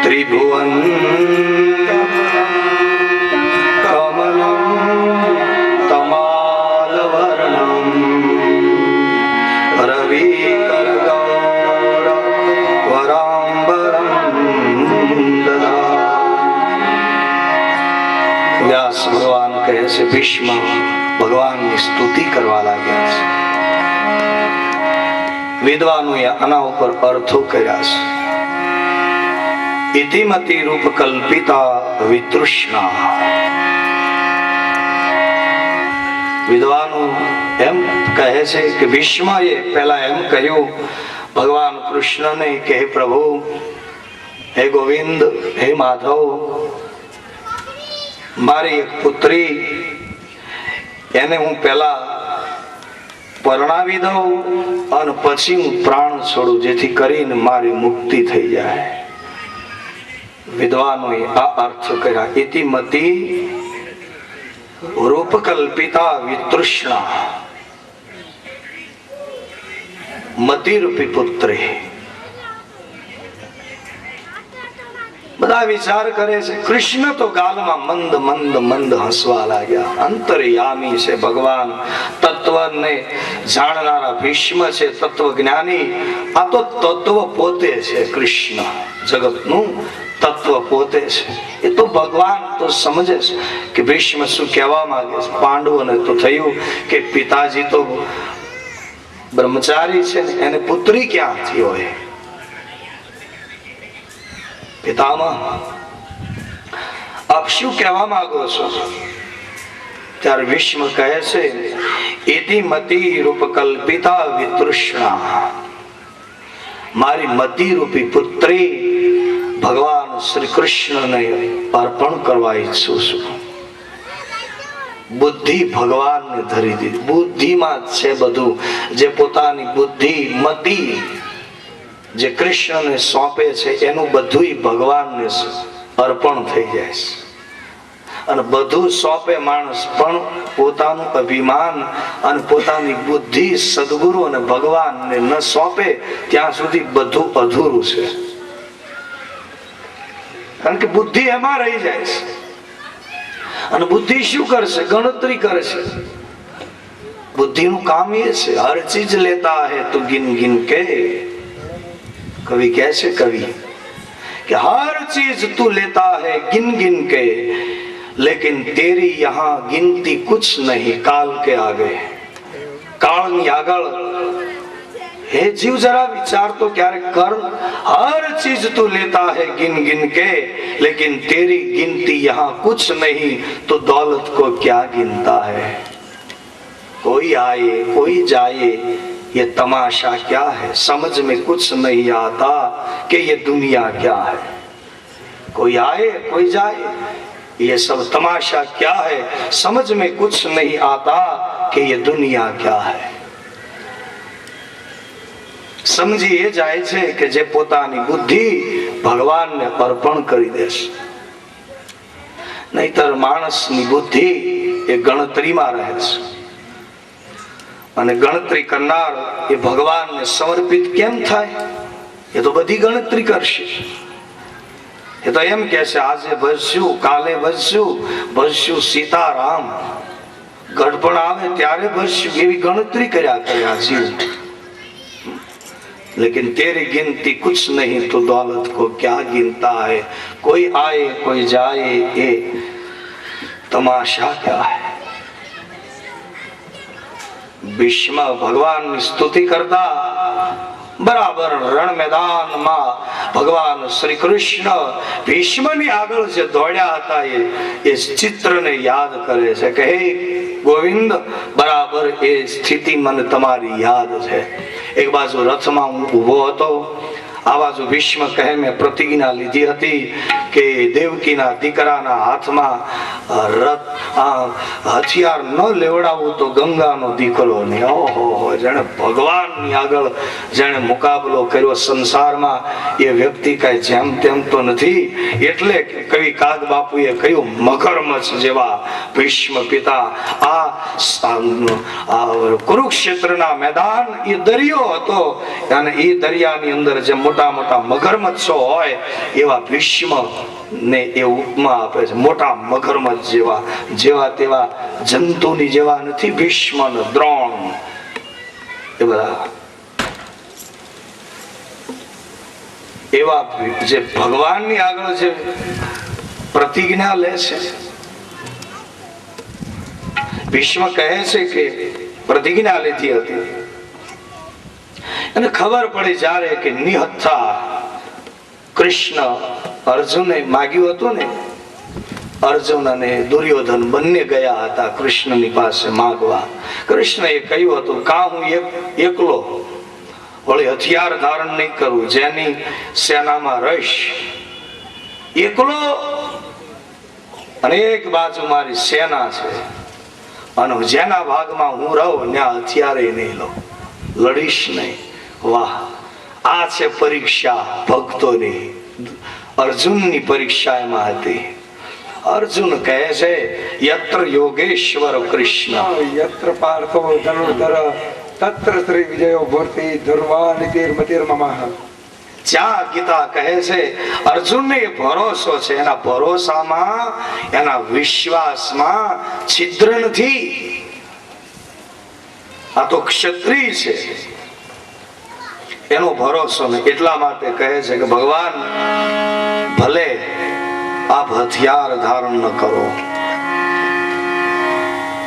ત્રિભુવન કમલમ તમાલવર્ણમ રવિકરગૌર વરાંબરમ દદા. વ્યાસ ભગવાન કહે છે ભીષ્મ ભગવાનની સ્તુતિ કરવા લાગ્યા છે. વિદ્વાનોએ આના ઉપર અર્થો કર્યા છે. ઇતિમતિ રૂપ કલ્પિતા વિતૃષ્ણા. વિદ્વાનો એમ કહે છે કે ભીષ્મએ પહેલા એમ કહ્યું ભગવાન કૃષ્ણને કે હે પ્રભુ, હે ગોવિંદ, હે માધવ, મારી એક પુત્રી એને હું પહેલા પરણાવી દઉં અને પછી હું પ્રાણ છોડું, જેથી કરીને મારી મુક્તિ થઈ જાય. વિદ્વાનોએ આ અર્થ કર્યા. ઇતિમતિ રૂપ કલ્પિતા વિતૃષ્ણા મતિ રૂપી પુત્રે. બધા વિચાર કરે છે. કૃષ્ણ તો ગાલમાં મંદ મંદ મંદ હસવા લાગ્યા. અંતર્યામી છે ભગવાન, તત્વને જાણનારા ભીષ્મ છે, તત્વ જ્ઞાની. આ તો તત્વ પોતે છે. કૃષ્ણ જગતનું તત્વ પોતે છે. એ તો ભગવાન તો સમજે છે કે ભીષ્મ શું કહેવા માંગે છે. પાંડવોને તો થયું કે પિતાજી તો બ્રહ્મચારી છે ને એને પુત્રી ક્યાંથી હોય. પિતામહ આપ શું કહેવા માંગો છો? ત્યારે ભીષ્મ કહે છે એતિ મતિ રૂપ કલ્પિતા વિતૃષ્ણા. મારી મતિ રૂપી પુત્રી ભગવાન શ્રી કૃષ્ણને અર્પણ કરવા ઈચ્છું છું. બુદ્ધિ ભગવાનને ધરી દીધી. બુદ્ધિમાં જ છે બધું. જે પોતાની બુદ્ધિ મતિ જે કૃષ્ણને સોંપે છે એનું બધું ભગવાનને અર્પણ થઈ જાય છે. અને બધું સોંપે માણસ પણ પોતાનું અભિમાન અને પોતાની બુદ્ધિ સદગુરુ અને ભગવાનને ન સોંપે ત્યાં સુધી બધું અધૂરું છે. કારણ કે બુદ્ધિ એમાં રહી જાય છે. અને બુદ્ધિ શું કરશે? ગણતરી કરે છે. બુદ્ધિનું કામ એ છે હર ચીજ લેતા હે તો ગિન ગિન કે. કવિ કહે છે કવિ કે हर चीज तू लेता है गिन गिन के लेकिन तेरी यहाँ गिनती कुछ नहीं काल के आगे. કાળની આગળ હે જીવ જરા વિચાર તો ક્યારેક કર. हर चीज तू लेता है गिन गिन के लेकिन तेरी गिनती यहाँ कुछ नहीं तो दौलत को क्या गिनता है. कोई आए कोई जाए ये तमाशा क्या है. समझ में कुछ नहीं आता कि ये दुनिया क्या है. कोई आए कोई जाए ये सब तमाशा क्या है. समझ में कुछ नहीं आता कि ये दुनिया क्या है. સમજી એ જાય છે કે જે પોતાની બુદ્ધિ ભગવાનને અર્પણ કરી દેશે. નહીતર માણસની બુદ્ધિ એ ગણતરીમાં રહે છે. અને ગણતરી કરનાર એ ભગવાનને સમર્પિત કેમ થાય? એ તો બધી ગણતરી કરશે. એ તો એમ કે છે આજે ભજશું, કાલે ભજશું સીતારામ. ગઢપણ આવે ત્યારે ભજશું એવી ગણતરી કર્યા કર્યા જીવ. लेकिन तेरी गिनती कुछ नहीं तो दौलत को क्या गिनता है. कोई आए कोई जाए ये तमाशा क्या है. ભીષ્મ ભગવાનની સ્તુતિ કરતા બરાબર રણ મેદાનમાં ભગવાન શ્રી કૃષ્ણ ભીષ્મની આગળ જે દોડ્યા હતા એ ચિત્રને યાદ કરે છે કે હે ગોવિંદ બરાબર એ સ્થિતિ મને તમારી યાદ છે. એક બાજુ રથમાં હું ઉભો હતો, આ બાજુ ભીષ્મ કહે મેં પ્રતિજ્ઞા લીધી હતી કે દેવકીના દીકરાના હાથમાં હથિયાર ન લેવડાવું તો ગંગાનો દીકરો નહીં. ઓહો, જેને ભગવાનની આગળ જેને મુકાબલો કર્યો સંસારમાં એ વ્યક્તિ કઈ જેમ તેમ તો નથી. એટલે કવિ કાગ બાપુએ કહ્યું મગરમચ્છ જેવા ભીષ્મ પિતા. આ કુરુક્ષેત્રના મેદાન એ દરિયો હતો અને એ દરિયાની અંદર જે મોટા મોટા મગરમચ્છો હોય એવા ભીષ્મ ને એ ઉપમા આપે છે. મોટા મગરમચ્છ જેવા તેવા જંતુની જેવા નથી ભીષ્મ ને દ્રોણ એ બધા. એવા જે ભગવાનની આગળ જે પ્રતિજ્ઞા લે છે. ભીષ્મ કહે છે કે પ્રતિજ્ઞા લીધી હતી અને ખબર પડી જ્યારે કે નિહત્થા કૃષ્ણ અર્જુને માગ્યું હતું ને, અર્જુન અને દુર્યોધન બંને ગયા હતા કૃષ્ણની પાસે માંગવા. કૃષ્ણએ કહ્યું હતું કા હું એકલો વળી હથિયાર ધારણ નહીં કરું, જેની સેનામાં રહીશ એકલો અને એક બાજુ મારી સેના છે અને જેના ભાગમાં હું રહું ત્યાં હથિયારે નહીં લઉં, લડીશ નહીં. વાહ, આ છે પરીક્ષા ભક્તોની. અર્જુનની પરીક્ષા એમાં હતી. અર્જુન કહે છે યત્ર યોગેશ્વર કૃષ્ણ યત્ર પાર્થો ધનુર્ધર તત્ર શ્રી વિજયો ભૂર્તિ ધર્વા નિતિર્મતિર્મમઃ. જ્યાં ગીતા કહે છે અર્જુનને એ ભરોસો છે, એના ભરોસામાં એના વિશ્વાસમાં છિદ્ર નથી. આ તો ક્ષત્રિય છે, એનો ભરોસો નહીં. એટલા માટે કહે છે કે ભગવાન ભલે આપ હથિયાર ધારણ ન કરો,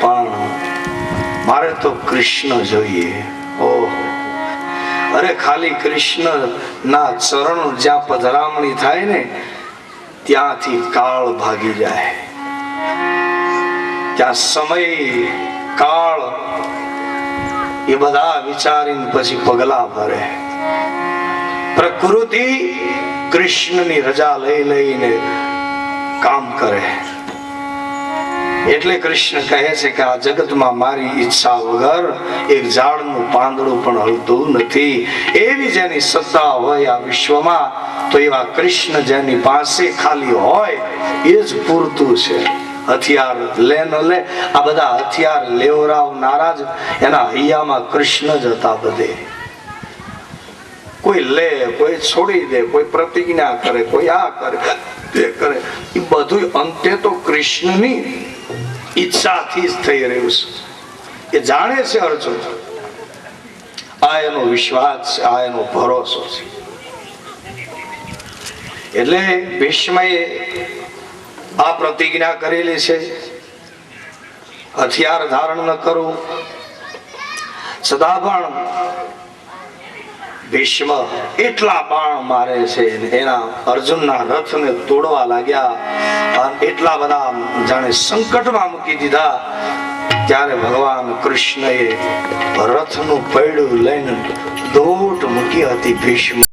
પણ મારે તો કૃષ્ણ જોઈએ. ઓહ, અરે ખાલી કૃષ્ણ ના ચરણ જ્યાં પધરામણી થાય ને ત્યાંથી કાળ ભાગી જાય. ત્યાં સમય કાળ એ બધા વિચારીને પછી પગલા ભરે. પ્રકૃતિ કૃષ્ણની રજા લઈ લઈને કામ કરે. એટલે કૃષ્ણ કહે છે કે આ જગતમાં મારી ઈચ્છા વગર એક ઝાડનું પાંદડું પણ હલતું નથી. એવી જેની સત્તા હોય આ વિશ્વમાં, તો એવા કૃષ્ણ જેની પાસે ખાલી હોય એ જ પૂરતું છે. હથિયાર લે ન લે, આ બધા હથિયાર લેવરાવનારા જ એના હૈયામાં કૃષ્ણ જ હતા. બધે કોઈ લે, કોઈ છોડી દે, કોઈ પ્રતિજ્ઞા કરે, કોઈ આ કરે તે કરે, એ બધું અંતે તો કૃષ્ણની ઈચ્છાથી જ થઈ રહ્યું છે. એ જાણે છે અર્જુન. આ એનો વિશ્વાસ છે, આ એનો ભરોસો છે. એટલે ભીષ્મએ આ પ્રતિજ્ઞા કરેલી છે, હથિયાર ધારણ ન કરવું. છતાં પણ ભીષ્મ એટલા બાણ મારે છે, એના અર્જુનના રથને તોડવા લાગ્યા, અને એટલા બધા જાણે સંકટમાં મૂકી દીધા. ત્યારે ભગવાન કૃષ્ણએ રથનું પૈડું લઈને દોટ મૂકી હતી ભીષ્મ